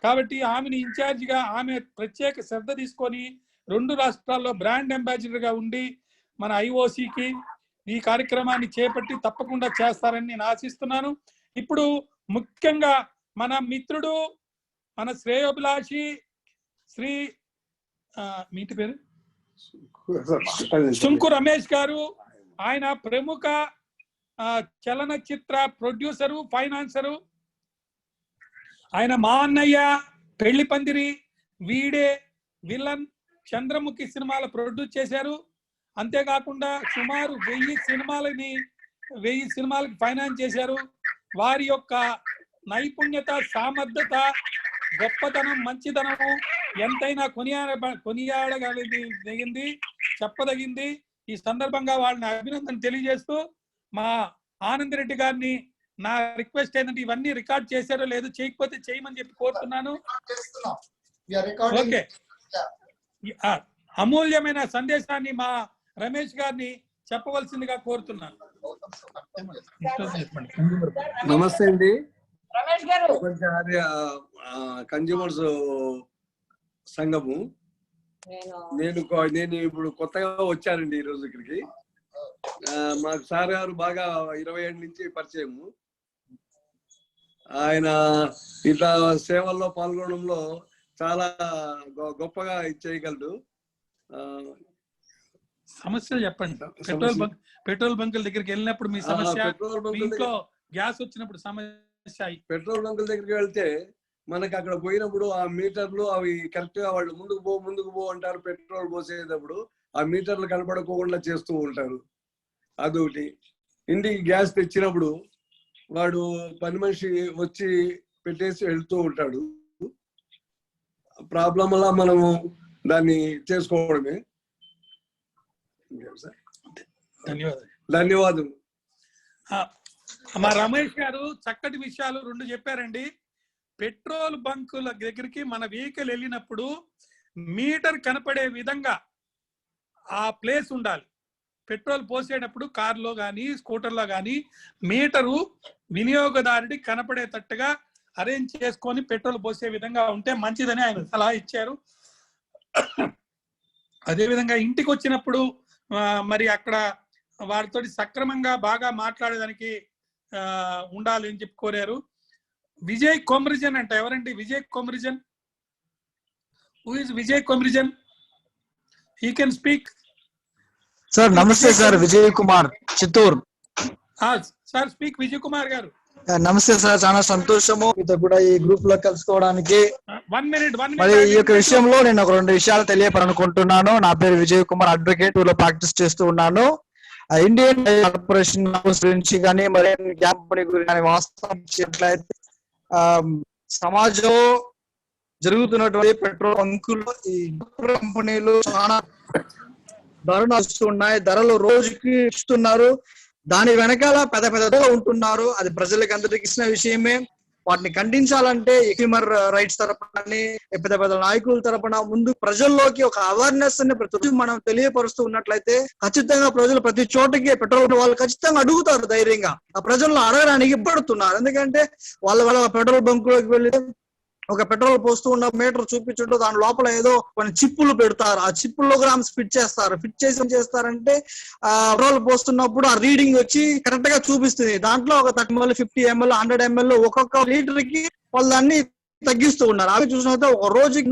కాబట్టి ఆమెని ఇన్ఛార్జ్ గా ఆమె ప్రత్యేక శ్రద్ధ తీసుకొని 2 రాష్ట్రాల్లో బ్రాండ్ అంబాసిడర్ గా ఉండి మన ఐఓసికి ఈ కార్యక్రమాన్ని చేపట్టి తప్పకుండా చేస్తారని నేను ఆశిస్తున్నాను. ఇప్పుడు ముఖ్యంగా మన మిత్రుడు, మన శ్రేయోభిలాషి శ్రీ మీటి పేరు సుంకు రమేష్ గారు. ఆయన ప్రముఖ చలనచిత్ర ప్రొడ్యూసరు, ఫైనాన్సరు. ఆయన మా అన్నయ్య, పెళ్లి పందిరి, వీడే, విలన్, చంద్రముఖి సినిమాలు ప్రొడ్యూస్ చేశారు. అంతేకాకుండా సుమారు 1000 సినిమాలకి ఫైనాన్స్ చేశారు. వారి యొక్క నైపుణ్యత, సామర్థ్యత, గొప్పతనం, మంచితనము ఎంతైనా కొనియాడగలిగింది, చెప్పదగింది. ఈ సందర్భంగా వాళ్ళని అభినందన తెలియజేస్తూ మా ఆనందరెడ్డి గారిని నా రిక్వెస్ట్ ఏంటంటే ఇవన్నీ రికార్డ్ చేశారో లేదో, చేయకపోతే చేయమని చెప్పి కోరుతున్నాను. ఓకే, అమూల్యమైన సందేశాన్ని మా రమేష్ గారిని చెప్పవలసిందిగా కోరుతున్నాను. నమస్తే అండి. రమేష్ గారు, కన్జ్యూమర్స్ సంఘము. నేను ఇప్పుడు కొత్తగా వచ్చానండి ఈరోజు ఇక్కడికి. మాకు సార్ గారు బాగా 20 ఏళ్ళ నుంచి పరిచయము. ఆయన ఇట్లా సేవల్లో పాల్గొనడంలో చాలా గొప్పగా చేయగలడు. సమస్యలు చెప్పండి. పెట్రోల్ బంకుల దగ్గరికి వెళ్ళినప్పుడు మీ సమస్య, ఇంట్లో గ్యాస్ వచ్చినప్పుడు సమస్య. పెట్రోల్ బంకుల దగ్గరికి వెళ్తే మనకి అక్కడ పోయినప్పుడు ఆ మీటర్లు అవి కరెక్ట్ గా వాళ్ళు ముందుకు పో అంటారు. పెట్రోల్ పోసేటప్పుడు ఆ మీటర్లు కనపడకుండా చేస్తూ ఉంటారు. అదొకటి. ఇంటికి గ్యాస్ తెచ్చినప్పుడు వాడు పని మనిషి వచ్చి పెట్టేసి వెళ్తూ ఉంటాడు. ప్రాబ్లం వల్ల మనము దాన్ని చేసుకోవడమే. ధన్యవాదాలు. మా రమేష్ గారు చక్కటి విషయాలు 2 చెప్పారండి. పెట్రోల్ బంకుల దగ్గరికి మన వెహికల్ వెళ్ళినప్పుడు మీటర్ కనపడే విధంగా ఆ ప్లేస్ ఉండాలి. పెట్రోల్ పోసేటప్పుడు కారులో కానీ స్కూటర్లో కానీ మీటరు వినియోగదారుడికి కనపడేటట్టుగా అరేంజ్ చేసుకొని పెట్రోల్ పోసే విధంగా ఉంటే మంచిదని ఆయన సలహా ఇచ్చారు. అదేవిధంగా ఇంటికి వచ్చినప్పుడు మరి అక్కడ వారితో సక్రమంగా బాగా మాట్లాడేదానికి ఉండాలి అని చెప్పి కోరారు. విజయ్ కొమరిజన్ అంట. ఎవరండి విజయ్ కొమరిజన్? హూ ఇస్ విజయ్ కొమరిజన్? He can speak. సార్ నమస్తే sir, Vijay Kumar, Chittoor. Sir speak Vijay Kumar garu. నమస్తే సార్, చాలా సంతోషము మీతో కూడా ఈ గ్రూప్ లో కలుసుకోవడానికి. 1 minute. మరి ఈ యొక్క విషయంలో నేను ఒక 2 విషయాలు తెలియపరనుకుంటున్నాను. నా పేరు విజయ్ కుమార్, అడ్వకేట్ లో ప్రాక్టీస్ చేస్తూ ఉన్నాను. ఇండియన్ కార్పొరేషన్ గురించి కానీ మరి కంపెనీ గురించి కానీ వాస్తవం చెప్పట్లయితే సమాజంలో జరుగుతున్నటువంటి పెట్రోల్ బంకులు, ఈ కంపెనీలు చాలా ధరలు వస్తున్నాయి. ధరలు రోజుకి ఇస్తున్నారు. దాని వెనకాల పెద్ద పెద్దగా ఉంటున్నారు. అది ప్రజలకు అందరికి ఇచ్చిన విషయమే. వాటిని ఖండించాలంటే హ్యూమన్ రైట్స్ తరపున పెద్ద పెద్ద నాయకుల తరపున ముందు ప్రజల్లోకి ఒక అవేర్నెస్ ని ప్రతి మనం తెలియపరుస్తూ ఉన్నట్లయితే ఖచ్చితంగా ప్రజలు ప్రతి చోటకి పెట్రోల్ వాళ్ళు ఖచ్చితంగా అడుగుతారు ధైర్యంగా. ఆ ప్రజలను అడగడానికి ఇప్పడుతున్నారు. ఎందుకంటే వాళ్ళ పెట్రోల్ బంకులోకి వెళ్ళి ఒక పెట్రోల్ పోస్తూ ఉన్న మీటర్ చూపించుంటూ దాని లోపల ఏదో కొన్ని చిప్పులు పెడతారు. ఆ చిప్పుల్లో గ్రామ్స్ ఫిట్ చేస్తారు. ఫిట్ చేసి ఏం చేస్తారంటే పెట్రోల్ పోస్తున్నప్పుడు ఆ రీడింగ్ వచ్చి కరెక్ట్ గా చూపిస్తుంది. దాంట్లో ఒక 30 ml, 50 ml, 100 ml ఒక్కొక్క లీటర్ కి వాళ్ళు దాన్ని తగ్గిస్తూ ఉన్నారు. అవి చూసినట్టు ఒక రోజుకి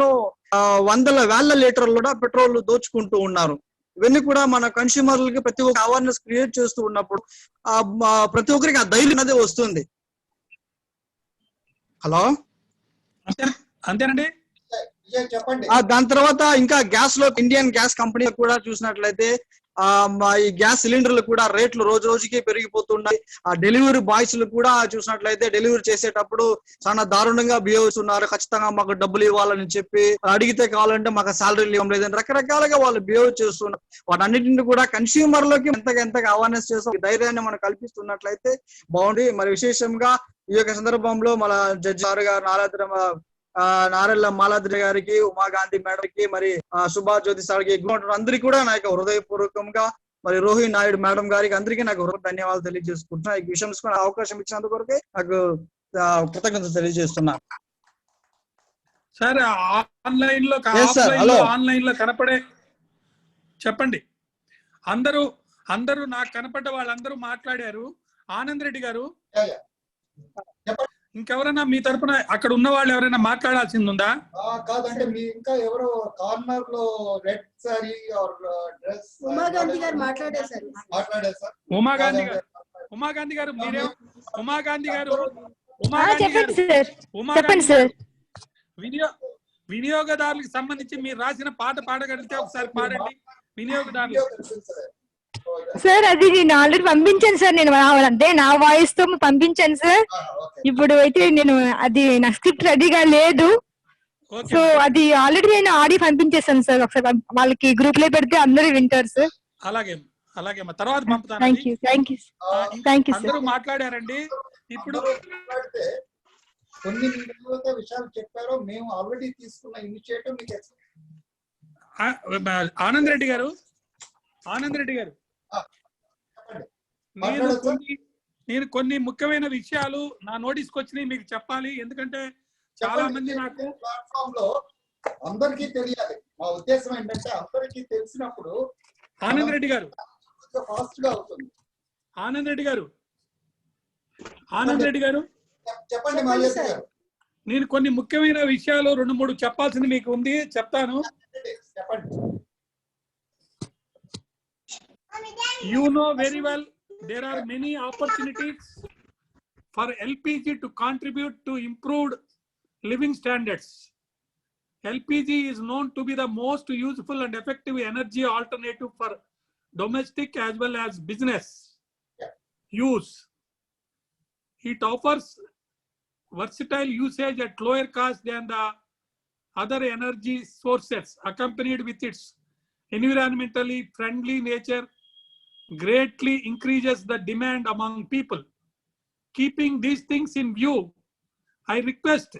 వేల లీటర్లు కూడా పెట్రోల్ దోచుకుంటూ ఉన్నారు. ఇవన్నీ కూడా మన కన్స్యూమర్లకి ప్రతి ఒక్క అవేర్నెస్ క్రియేట్ చేస్తూ ఉన్నప్పుడు ప్రతి ఒక్కరికి ఆ ధైర్యం అనేది వస్తుంది. హలో, అంతేనండి. దాని తర్వాత ఇంకా గ్యాస్ లో ఇండియన్ గ్యాస్ కంపెనీ కూడా చూసినట్లయితే ఈ గ్యాస్ సిలిండర్లు కూడా రేట్లు రోజు రోజుకి పెరిగిపోతున్నాయి. ఆ డెలివరీ బాయ్స్ కూడా చూసినట్లయితే డెలివరీ చేసేటప్పుడు చాలా దారుణంగా బిహేవ్ చేస్తున్నారు. ఖచ్చితంగా మాకు డబ్బులు ఇవ్వాలని చెప్పి అడిగితే కావాలంటే మాకు శాలరీలు ఇవ్వం లేదని రకరకాలుగా వాళ్ళు బిహేవ్ చేస్తున్నారు. వాటన్నిటిని కూడా కన్స్యూమర్లకి ఎంతగా అవేర్నెస్ చేస్తాం ధైర్యాన్ని మనం కల్పిస్తున్నట్లయితే బాగుంది. మరి విశేషంగా ఈ యొక్క సందర్భంలో మన జడ్జి గారు నారెల్ల మాలాద్రి గారికి, ఉమాగాంధీ మేడంకి, మరి సుభాష్ జ్యోతి సార్కి, అందరికీ కూడా నా యొక్క హృదయపూర్వకంగా, మరి రోహిణి నాయుడు మేడం గారికి అందరికీ నాకు ధన్యవాదాలు తెలియజేసుకుంటున్నా. ఈ విషయం అవకాశం ఇచ్చినందుకు కొరకే నాకు కృతజ్ఞతలు తెలియజేస్తున్నా. సార్ ఆన్లైన్ లో కనపడే చెప్పండి. అందరూ నాకు కనపడ్డ వాళ్ళందరూ మాట్లాడారు. ఆనంద్ రెడ్డి గారు, ఇంకెవరైనా మీ తరపున అక్కడ ఉన్న వాళ్ళు ఎవరైనా మాట్లాడాల్సింది ఉందా? కాదంటే మీ ఇంకా ఎవరో కార్నర్ లో రెడ్ సారీ ఆర్ డ్రెస్ ఉమాగాంధీ గారు మాట్లాడారు సార్. ఉమాగాంధీ గారు మీరే చెప్పండి సార్. వినియోగదారులకు సంబంధించి మీరు రాసిన పాట పాడగలిగితే ఒకసారి పాడండి. వినియోగదారులు సార్ అది నేను ఆల్రెడీ పంపించాను సార్. నేను అంటే నా వాయిస్ తో పంపించాను సార్. ఇప్పుడు అయితే నేను అది నా స్క్రిప్ట్ రెడీగా లేదు. సో అది ఆల్రెడీ నేను ఆడియో పంపించేసాను సార్. ఒకసారి వాళ్ళకి గ్రూప్ లో పెడితే అందరూ వింటారు సార్. అలాగే తర్వాత పంపుతాను. థ్యాంక్ యూ అందరూ మాట్లాడారండి. ఇప్పుడు కొన్ని విషయాలు చెప్పారో మేము ఆల్రెడీ తీసుకున్న ఇనిషియేటివ్ మీకు ఆనంద్ రెడ్డి గారు నేను కొన్ని ముఖ్యమైన విషయాలు నా నోటీస్కి వచ్చినాయి మీకు చెప్పాలి. ఎందుకంటే చాలా మంది నాకు ప్లాట్ఫామ్ లో అందరికీ తెలియాలి. మా ఉద్దేశం ఏంటంటే అందరికీ తెలిసినప్పుడు ఆనంద్ రెడ్డి గారు ఫాస్ట్ గా అవుతుంది. ఆనంద్ రెడ్డి గారు చెప్పండి. నేను కొన్ని ముఖ్యమైన విషయాలు 2-3 చెప్పాల్సింది మీకు ఉంది, చెప్తాను. చెప్పండి. You know very well there are many opportunities for LPG to contribute to improved living standards. LPG is known to be the most useful and effective energy alternative for domestic as well as business use. It offers versatile usage at lower cost than the other energy sources, accompanied with its environmentally friendly nature greatly increases the demand among people. Keeping these things in view, I request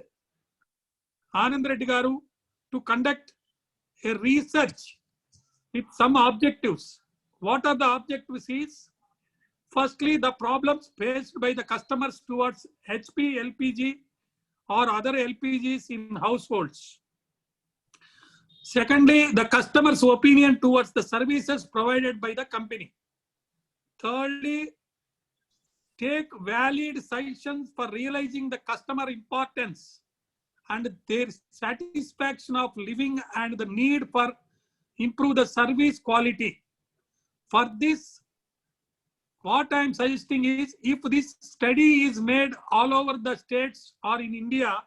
Anand Reddy Garu to conduct a research with some objectives. what are the objectives is, firstly, the problems faced by the customers towards HP, LPG or other LPGs in households. Secondly, the customer's opinion towards the services provided by the company. Thirdly, take valid suggestions for realizing the customer importance and their satisfaction of living and the need for improve the service quality. For this, what I am suggesting is, if this study is made all over the states or in India,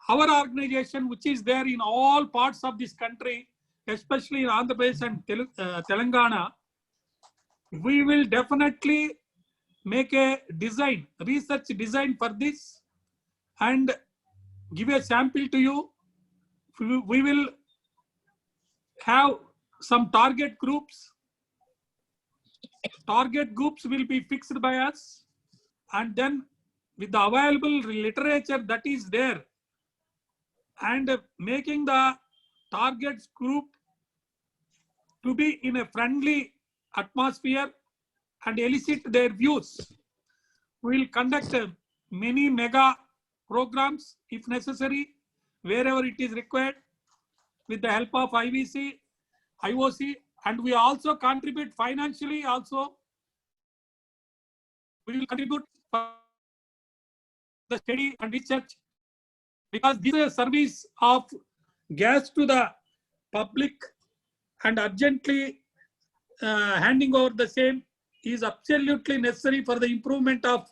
our organization, which is there in all parts of this country, especially in Andhra Pradesh and Telangana, we will definitely make a design, research design for this and give a sample to you. We will have some target groups. Target groups will be fixed by us, and then with the available literature that is there and making the target group to be in a friendly atmosphere and elicit their views. We will conduct many mega programs if necessary, wherever it is required, with the help of IVC, IOC, and we also contribute financially also. We will contribute for the study and research, because this is a service of gas to the public, and urgently handing over the same is absolutely necessary for the improvement of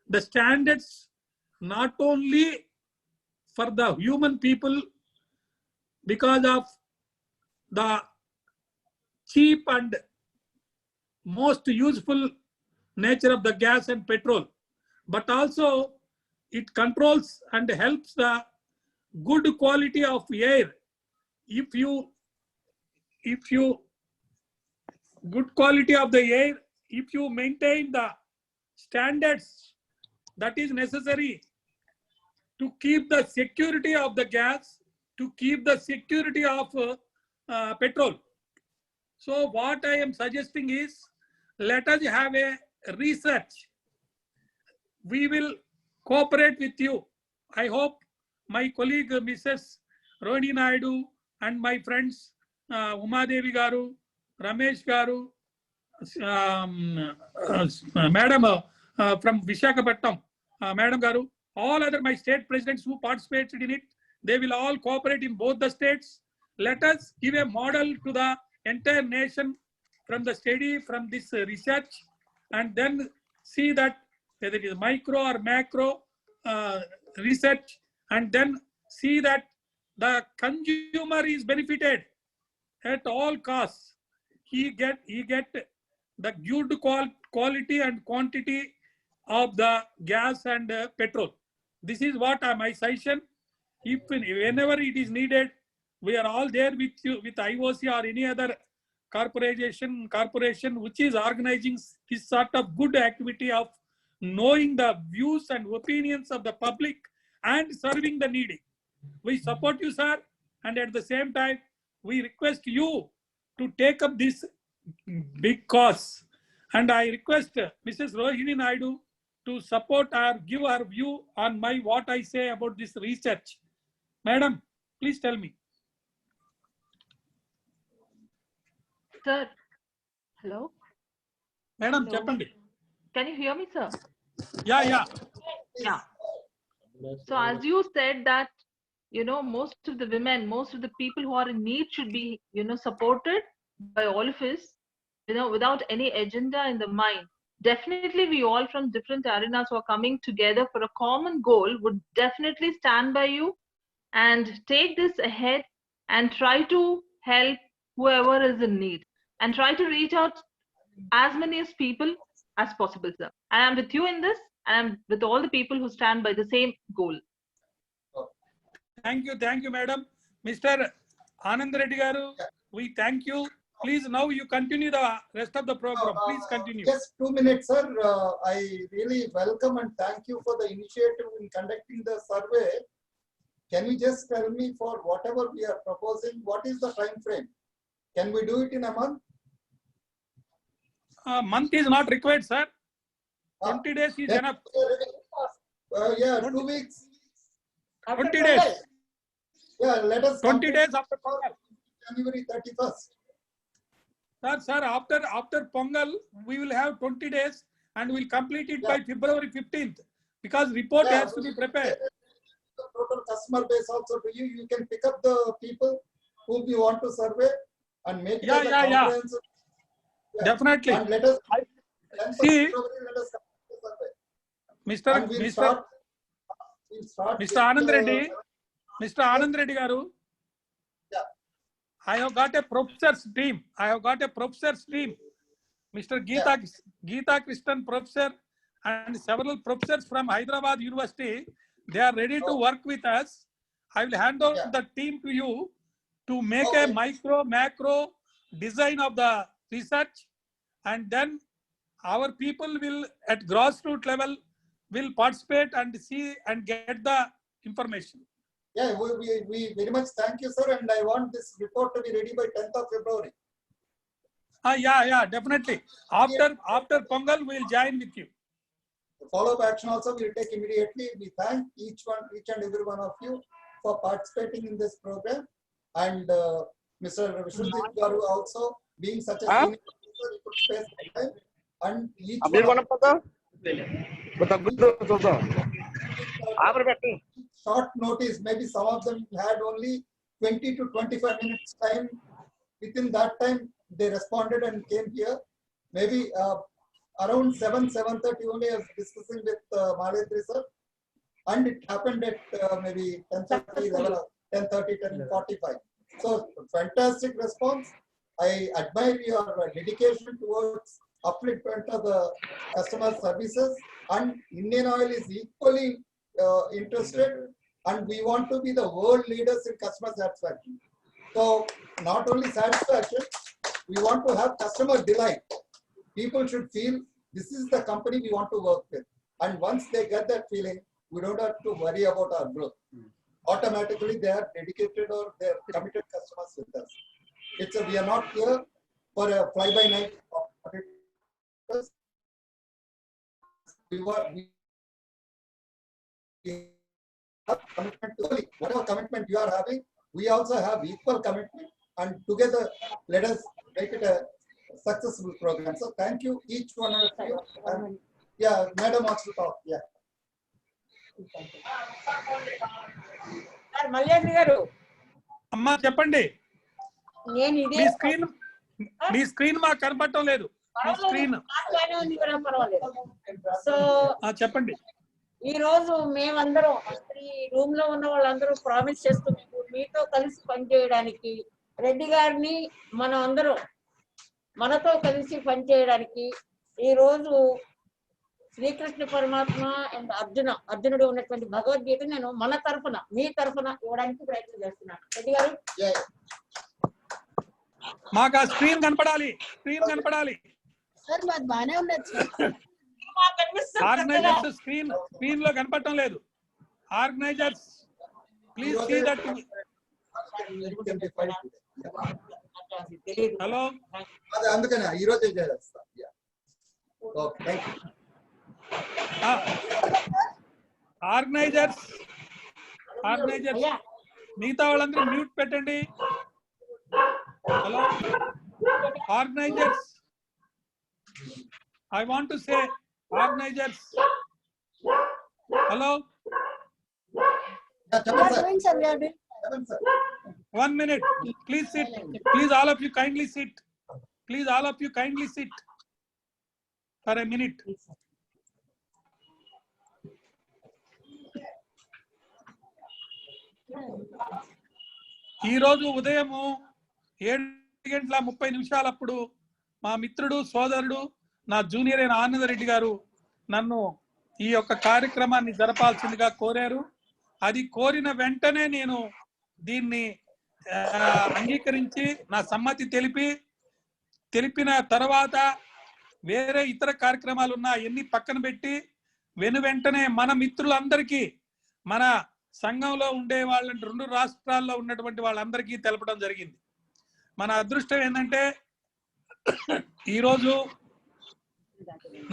the standards, not only for the human people because of the cheap and most useful nature of the gas and petrol, but also it controls and helps the good quality of air. If you good quality of the air, if you maintain the standards that is necessary to keep the security of the gas, to keep the security of petrol. So what I am suggesting is, let us have a research. We will cooperate with you. I hope my colleague Mrs. Rohini Naidu and my friends Umadevi Garu, Ramesh Garu, Madam from Visakhapatnam, Madam Garu, all other my state presidents who participated in it, they will all cooperate in both the states. Let us give a model to the entire nation from the study, from this research, and then see that whether it is micro or macro research, and then see that the consumer is benefited at all costs. He get the good quality and quantity of the gas and petrol. This is what my suggestion. If whenever it is needed, we are all there with you, with IOC or any other corporation which is organizing this sort of good activity of knowing the views and opinions of the public and serving the needy. We support you, sir, and at the same time, we request you to take up this big cause. And I request Mrs. Rohini Naidu to support or give her view on what I say about this research. Madam, please tell me. Sir, hello? Madam, Hello? Chappandi. Can you hear me, sir? Yeah. So as you said that, most of the women, most of the people who are in need should be, supported by all of us, without any agenda in the mind. Definitely, we all from different arenas who are coming together for a common goal would definitely stand by you and take this ahead and try to help whoever is in need and try to reach out as many as people as possible, sir. I am with you in this, and I'm with all the people who stand by the same goal. Thank you, madam. Mr. Anand Reddy Garu, we thank you. Please, now you continue the rest of the program. Please continue. Just 2 minutes, sir. I really welcome and thank you for the initiative in conducting the survey. Can you just tell me, for whatever we are proposing, what is the time frame? Can we do it in a month? month is not required, sir. 20 days is enough. Yeah, 2 weeks. 20 days. Yeah, let us 20 days after Pongal. January 31st. Sir, after Pongal, we will have 20 days and we'll complete it by February 15th because report has to be prepared. The total customer base also to you. You can pick up the people whom you want to survey and make it as a comprehensive. Definitely. And let us see, let us complete the survey. Mr. Anand Reddy garu, I have got a professor's team. Mr. Geeta Krishnan professor and several professors from Hyderabad University. They are ready to work with us. I will hand over the team to you to make a micro, macro design of the research, and then our people will at grassroots level will participate and see and get the information. Yeah, we very much thank you, sir, and I want this report to be ready by 10th of February. Yeah, definitely. After Pongal, we will join with you. The follow-up action also we will take immediately. We thank each and every one of you for participating in this program, and Mr. Vishwajit Garu also being such a senior officer, he could spare some time, and each short notice, maybe some of them had only 20 to 25 minutes time. Within that time, they responded and came here. Maybe around 7:30 only I was discussing with Maletri sir, and it happened at maybe 10:30, 10:45. So fantastic response. I admire your dedication towards upliftment of the customer services, and Indian Oil is equally interested, and we want to be the world leaders in customer satisfaction. So not only satisfaction, we want to have customer delight. People should feel this is the company we want to work with, and once they get that feeling, we don't have to worry about our growth. Automatically they are dedicated or they are committed customers with us. We are not here for a fly-by-night. We have commitment to whatever commitment you are having, we also have equal commitment, and together let us make it a successful program. So thank you each one of you. And, yeah, Madam wants to talk. Yeah. Malletri garu. Amma cheppandi. నేను ఇదే మీ screen మాకు కనపడటం లేదు. మీ screen so చెప్పండి. ఈ రోజు మేమందరం ఈ రూమ్ లో ఉన్న వాళ్ళందరూ ప్రామిస్ చేస్తున్నాము మీతో కలిసి పనిచేయడానికి, రెడ్డి గారిని మనం అందరం మనతో కలిసి పనిచేయడానికి. ఈ రోజు శ్రీకృష్ణ పరమాత్మ అండ్ అర్జునుడు ఉన్నటువంటి భగవద్గీత నేను మన తరఫున మీ తరఫున ఇవ్వడానికి ప్రయత్నం చేస్తున్నాను. రెడ్డి గారు మాకు ఆ స్క్రీన్ కనపడాలి. సార్ మాది బానే ఉన్నది సార్. ఆర్గనైజర్స్ స్క్రీన్ లో కనపడటం లేదు. Organizers please see that. Hello, అదే అందుకనే ఈ రోజు చేస్తా. Okay, thank you. ఆర్గనైజర్స్ మిగతా వాళ్ళందరూ మ్యూట్ పెట్టండి. Hello organisers, I want to say organizers. Hello. 1 minute. Please sit. Please all of you kindly sit. For a minute. ఈ రోజు ఉదయము 7:30 మా మిత్రుడు సోదరుడు నా జూనియర్ అయిన ఆనంద రెడ్డి గారు నన్ను ఈ యొక్క కార్యక్రమాన్ని జరపాల్సిందిగా కోరారు. అది కోరిన వెంటనే నేను దీన్ని అంగీకరించి నా సమ్మతి తెలిపిన తర్వాత వేరే ఇతర కార్యక్రమాలు ఉన్నా ఎన్ని పక్కన పెట్టి వెంటనే మన మిత్రులందరికీ, మన సంఘంలో ఉండే వాళ్ళని 2 రాష్ట్రాల్లో ఉన్నటువంటి వాళ్ళందరికీ తెలపడం జరిగింది. మన అదృష్టం ఏంటంటే ఈరోజు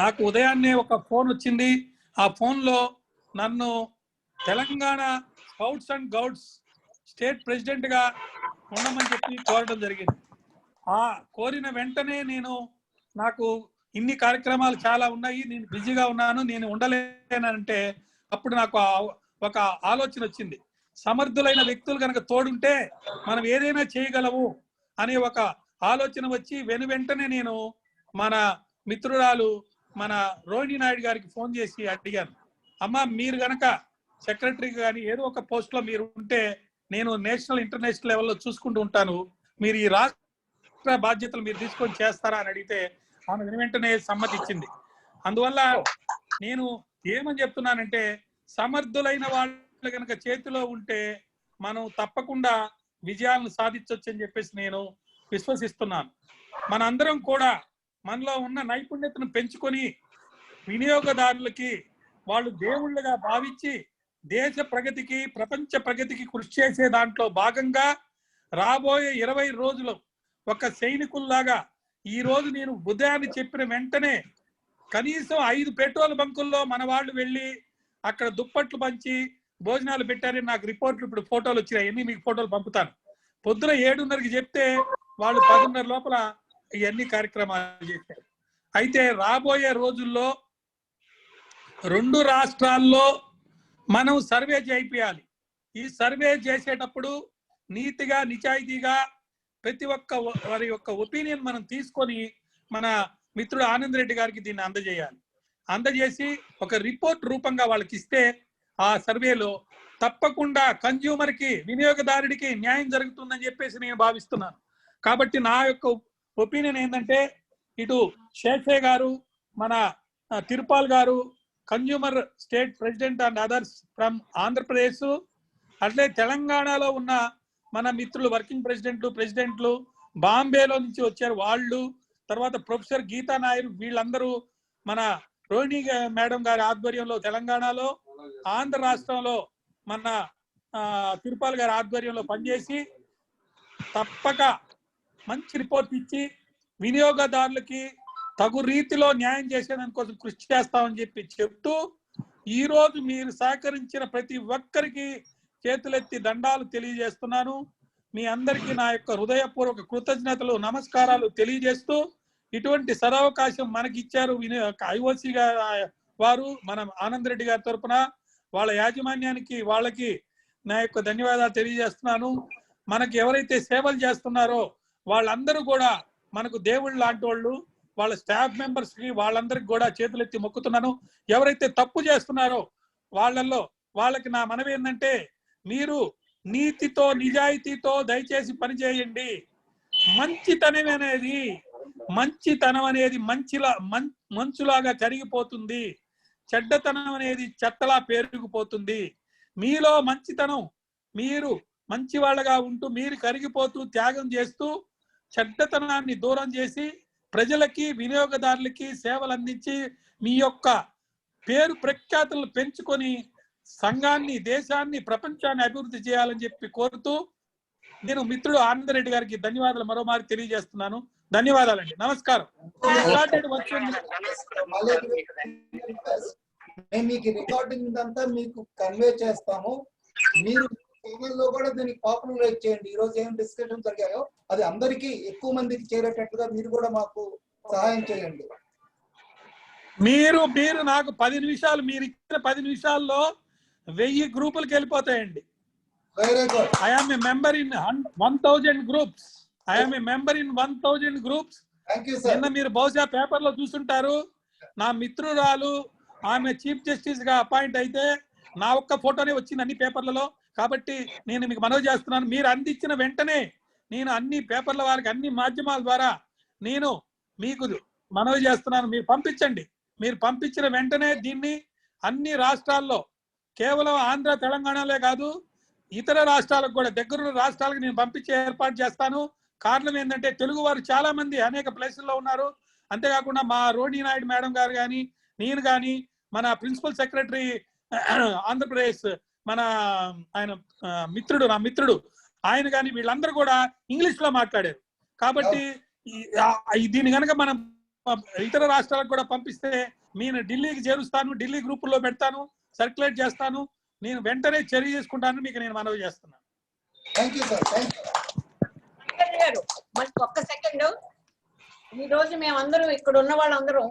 నాకు ఉదయాన్నే ఒక ఫోన్ వచ్చింది. ఆ ఫోన్లో నన్ను Telangana scouts and Gouds state president గా ఉండమని చెప్పి కోరడం జరిగింది. ఆ కోరిన వెంటనే నాకు ఇన్ని కార్యక్రమాలు చాలా ఉన్నాయి, నేను బిజీగా ఉన్నాను, నేను ఉండలేనంటే అప్పుడు నాకు ఒక ఆలోచన వచ్చింది. సమర్థులైన వ్యక్తులు కనుక తోడుంటే మనం ఏదైనా చేయగలము అనే ఒక ఆలోచన వచ్చి వెంటనే నేను మన మిత్రురాలు మన రోహిణి నాయుడు గారికి ఫోన్ చేసి అడిగాను, అమ్మ మీరు గనక సెక్రటరీ కానీ ఏదో ఒక పోస్ట్ లో మీరు ఉంటే నేను నేషనల్ ఇంటర్నేషనల్ లెవెల్లో చూసుకుంటూ ఉంటాను, మీరు ఈ రాష్ట్ర బాధ్యతలు మీరు తీసుకొని చేస్తారా అని అడిగితే ఆమె వెంటనే సమ్మతిచ్చింది. అందువల్ల నేను ఏమని చెప్తున్నానంటే సమర్థులైన వాళ్ళు కనుక చేతిలో ఉంటే మనం తప్పకుండా విజయాలను సాధించవచ్చు అని చెప్పేసి నేను విశ్వసిస్తున్నాను. మనందరం కూడా మనలో ఉన్న నైపుణ్యతను పెంచుకొని వినియోగదారులకి వాళ్ళు దేవుళ్ళగా భావించి దేశ ప్రగతికి ప్రపంచ ప్రగతికి కృషి చేసే దాంట్లో భాగంగా రాబోయే 20 రోజులు ఒక సైనికుల్లాగా ఈ రోజు నేను ఉదయాన్ని చెప్పిన వెంటనే కనీసం 5 పెట్రోల్ బంకుల్లో మన వాళ్ళు వెళ్ళి అక్కడ దుప్పట్లు పంచి భోజనాలు పెట్టారని నాకు రిపోర్ట్లు ఇప్పుడు ఫోటోలు వచ్చినాయి, అన్ని మీకు ఫోటోలు పంపుతాను. పొద్దున 7:30కి చెప్తే వాళ్ళు 10:30 లోపల ఇవన్నీ కార్యక్రమాలు చేశారు. అయితే రాబోయే రోజుల్లో 2 రాష్ట్రాల్లో మనం సర్వే చేయాలి. ఈ సర్వే చేసేటప్పుడు నీతిగా నిజాయితీగా ప్రతి ఒక్క వారి యొక్క ఒపీనియన్ మనం తీసుకొని మన మిత్రుడు ఆనంద్ రెడ్డి గారికి దీన్ని అందజేయాలి. అందజేసి ఒక రిపోర్ట్ రూపంగా వాళ్ళకి ఇస్తే ఆ సర్వేలో తప్పకుండా కన్జ్యూమర్కి వినియోగదారుడికి న్యాయం జరుగుతుందని చెప్పేసి నేను భావిస్తున్నాను. కాబట్టి నా యొక్క ఒపీనియన్ ఏంటంటే ఇటు షేఖే గారు మన తిరుపాల్ గారు consumer state president and others from Andhra Pradesh, అట్లే తెలంగాణలో ఉన్న మన మిత్రులు వర్కింగ్ ప్రెసిడెంట్లు బాంబేలో నుంచి వచ్చారు వాళ్ళు, తర్వాత ప్రొఫెసర్ గీతా నాయర్, వీళ్ళందరూ మన రోహిణి మేడం గారి ఆధ్వర్యంలో తెలంగాణలో, ఆంధ్ర రాష్ట్రంలో మన తిరుపాల్ గారి ఆధ్వర్యంలో పనిచేసి తప్పక మంచి రిపోర్ట్ ఇచ్చి వినియోగదారులకి తగు రీతిలో న్యాయం చేసేదానికోసం కృషి చేస్తామని చెప్తూ ఈ రోజు మీరు సహకరించిన ప్రతి ఒక్కరికి చేతులెత్తి దండాలు తెలియజేస్తున్నాను. మీ అందరికీ నా యొక్క హృదయపూర్వక కృతజ్ఞతలు నమస్కారాలు తెలియజేస్తూ ఇటువంటి సదవకాశం మనకి ఇచ్చారు ఐఓసి వారు మన ఆనంద్ రెడ్డి గారి తరఫున వాళ్ళ యాజమాన్యానికి వాళ్ళకి నా యొక్క ధన్యవాదాలు తెలియజేస్తున్నాను. మనకి ఎవరైతే సేవలు చేస్తున్నారో వాళ్ళందరూ కూడా మనకు దేవుళ్ళు లాంటి వాళ్ళు, వాళ్ళ స్టాఫ్ మెంబర్స్ కి వాళ్ళందరికి కూడా చేతులెత్తి మొక్కుతున్నాను. ఎవరైతే తప్పు చేస్తున్నారో వాళ్ళకి నా మనవి ఏంటంటే మీరు నీతితో నిజాయితీతో దయచేసి పనిచేయండి. మంచితనం అనేది మంచులాగా కరిగిపోతుంది, చెడ్డతనం అనేది చెత్తలా పెరిగిపోతుంది. మీలో మంచితనం, మీరు మంచి వాళ్ళగా ఉంటూ మీరు కరిగిపోతూ త్యాగం చేస్తూ చెడ్డతనాన్ని దూరం చేసి ప్రజలకి వినియోగదారులకి సేవలు అందించి మీ యొక్క పేరు ప్రఖ్యాతులను పెంచుకొని సంఘాన్ని, దేశాన్ని, ప్రపంచాన్ని అభివృద్ధి చేయాలని చెప్పి కోరుతూ నేను మిత్రుడు ఆనంద్ రెడ్డి గారికి ధన్యవాదాలు మరోమారి తెలియజేస్తున్నాను. ధన్యవాదాలండి, నమస్కారం. మేము మీకు రికార్డింగ్ అంతా మీకు కన్వే చేస్తాము. మీరు టీవీలో కూడా దీనికి పాపులరైజ్ చేయండి. ఈ రోజు ఏం డిస్కషన్ జరిగాయో అది అందరికీ ఎక్కువ మందికి చేరేటట్టుగా మీరు కూడా మాకు సహాయం చేయండి. మీరు నాకు 10 నిమిషాలు, మీరు ఇచ్చిన 10 నిమిషాల్లో 1000 గ్రూపులకు వెళ్ళిపోతాయండి. Very good. I am a member in 1000 groups. I am a member in 1000 groups. నిన్న మీరు బహుశా పేపర్ లో చూసుంటారు, నా మిత్రురాలు ఆమె చీఫ్ జస్టిస్ గా అపాయింట్ అయితే నా ఒక్క ఫోటోనే వచ్చింది అన్ని పేపర్లలో. కాబట్టి నేను మీకు మనవి చేస్తున్నాను, మీరు అందించిన వెంటనే నేను అన్ని పేపర్ల వారికి అన్ని మాధ్యమాల ద్వారా నేను మీకు మనవి చేస్తున్నాను, మీరు పంపించండి. మీరు పంపించిన వెంటనే దీన్ని అన్ని రాష్ట్రాల్లో, కేవలం ఆంధ్ర తెలంగాణలే కాదు ఇతర రాష్ట్రాలకు కూడా, దగ్గరున్న రాష్ట్రాలకు నేను పంపించే ఏర్పాటు చేస్తాను. కారణం ఏంటంటే తెలుగు వారు చాలా మంది అనేక ప్లేసుల్లో ఉన్నారు. అంతేకాకుండా మా రోహిణి నాయుడు మేడం గారు కానీ, నేను కానీ, మన ప్రిన్సిపల్ సెక్రటరీ ఆంధ్రప్రదేశ్ మన ఆయన నా మిత్రుడు ఆయన కానీ, వీళ్ళందరూ కూడా ఇంగ్లీష్ లో మాట్లాడారు. కాబట్టి దీన్ని కనుక మనం ఇతర రాష్ట్రాలకు కూడా పంపిస్తే నేను ఢిల్లీకి చేరుస్తాను, ఢిల్లీ గ్రూపుల్లో పెడతాను, సర్క్యులేట్ చేస్తాను. నేను వెంటనే చర్య చేసుకుంటాను మీకు నేను మనవి చేస్తున్నాను. ఒక్క సెకండ్. ఈ రోజు మేమందరం ఇక్కడ ఉన్న వాళ్ళందరం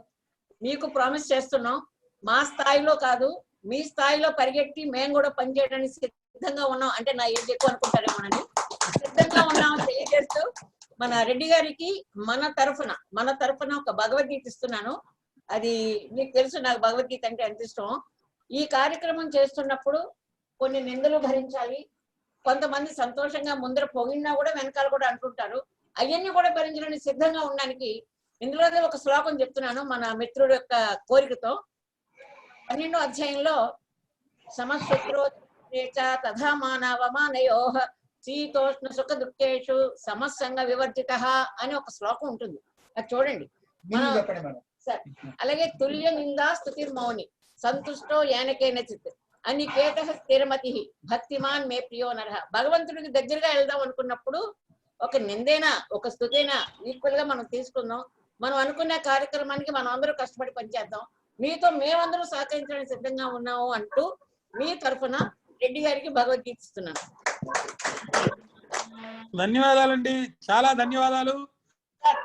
మీకు ప్రామిస్ చేస్తున్నాం, మా స్థాయిలో కాదు మీ స్థాయిలో పరిగెట్టి మేము కూడా పనిచేయడానికి సిద్ధంగా ఉన్నాం. అంటే నా ఏజ్ ఎక్కువ అనుకుంటారేమోనని సిద్ధంగా ఉన్నాం తెలియజేస్తూ, మన రెడ్డి గారికి మన తరఫున ఒక భగవద్గీత ఇస్తున్నాను. అది మీకు తెలుసు, నాకు భగవద్గీత అంటే ఎంత ఇష్టం. ఈ కార్యక్రమం చేస్తున్నప్పుడు కొన్ని నిందలు భరించాలి, కొంతమంది సంతోషంగా ముందర పొగిడినా కూడా వెనకాల కూడా అంటుంటారు. అవన్నీ కూడా భరించడానికి సిద్ధంగా ఉండడానికి ఇందులో ఒక శ్లోకం చెప్తున్నాను మన మిత్రుడు యొక్క కోరికతో. 12వ అధ్యాయంలో సమశత్రో తథా మానవమానయో శీతోష్ణ సుఖ దుఃఖేషు సమస్సంగ వివర్జిత అని ఒక శ్లోకం ఉంటుంది, అది చూడండి. అలాగే తుల్య నిందా స్తుతిర్మౌని సంతుష్టో యానకేన చిత్ అనికేత స్థిరమతి భక్తిమాన్ మే ప్రియో నరహ. భగవంతుడికి దగ్గరగా వెళ్దాం అనుకున్నప్పుడు ఒక నిందైనా ఒక స్తుతైనా ఈక్వల్ గా మనం తీసుకుందాం. మనం అనుకునే కార్యక్రమానికి మనం అందరూ కష్టపడి పనిచేద్దాం. మీతో మేమందరూ సహకరించడానికి సిద్ధంగా ఉన్నాము అంటూ మీ తరఫున రెడ్డి గారికి భగవద్గీత ఇస్తున్నాను. ధన్యవాదాలండి, చాలా ధన్యవాదాలు.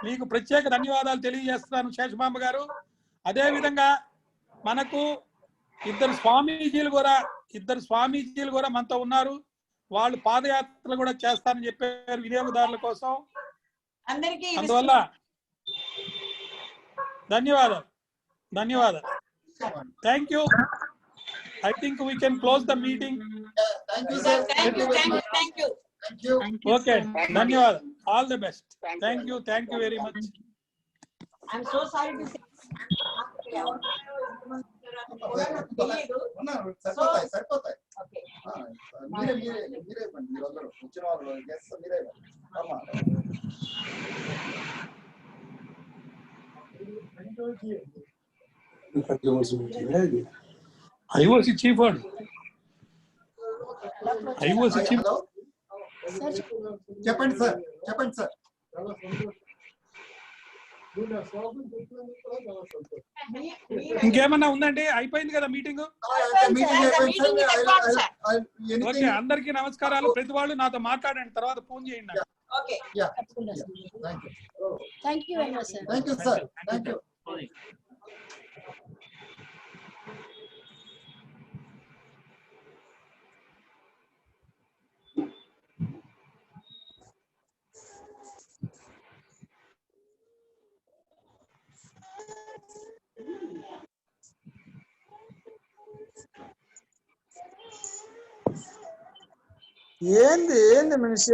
మీకు ప్రత్యేక ధన్యవాదాలు తెలియజేస్తున్నాను శేషమాంబ గారు. అదే విధంగా మనకు ఇద్దరు స్వామీజీలు కూడా మనతో ఉన్నారు. వాళ్ళు పాదయాత్రలు కూడా చేస్తారని చెప్పారు వినియోగదారుల కోసం. అందువల్ల ధన్యవాదాలు. Thank you. I think we can close the meeting. Thank you, sir. Thank you. Okay, ధన్యవాదాలు. All the best. Thank you very much. I'm so sorry to say. సరిపోతాయి. మీరే మీరందరూ వచ్చిన వాళ్ళు మీరే. I was the chief one. చెప్పండి sir. ఇంకేమన్నా ఉందండి? అయిపోయింది కదా మీటింగ్. ఓకే, అందరికీ నమస్కారాలు. ప్రతి వాళ్ళు నాతో మాట్లాడండి, తర్వాత ఫోన్ చేయండి. Thank you very much, sir. Thank you, sir. Thank you. ఏంది మనిషి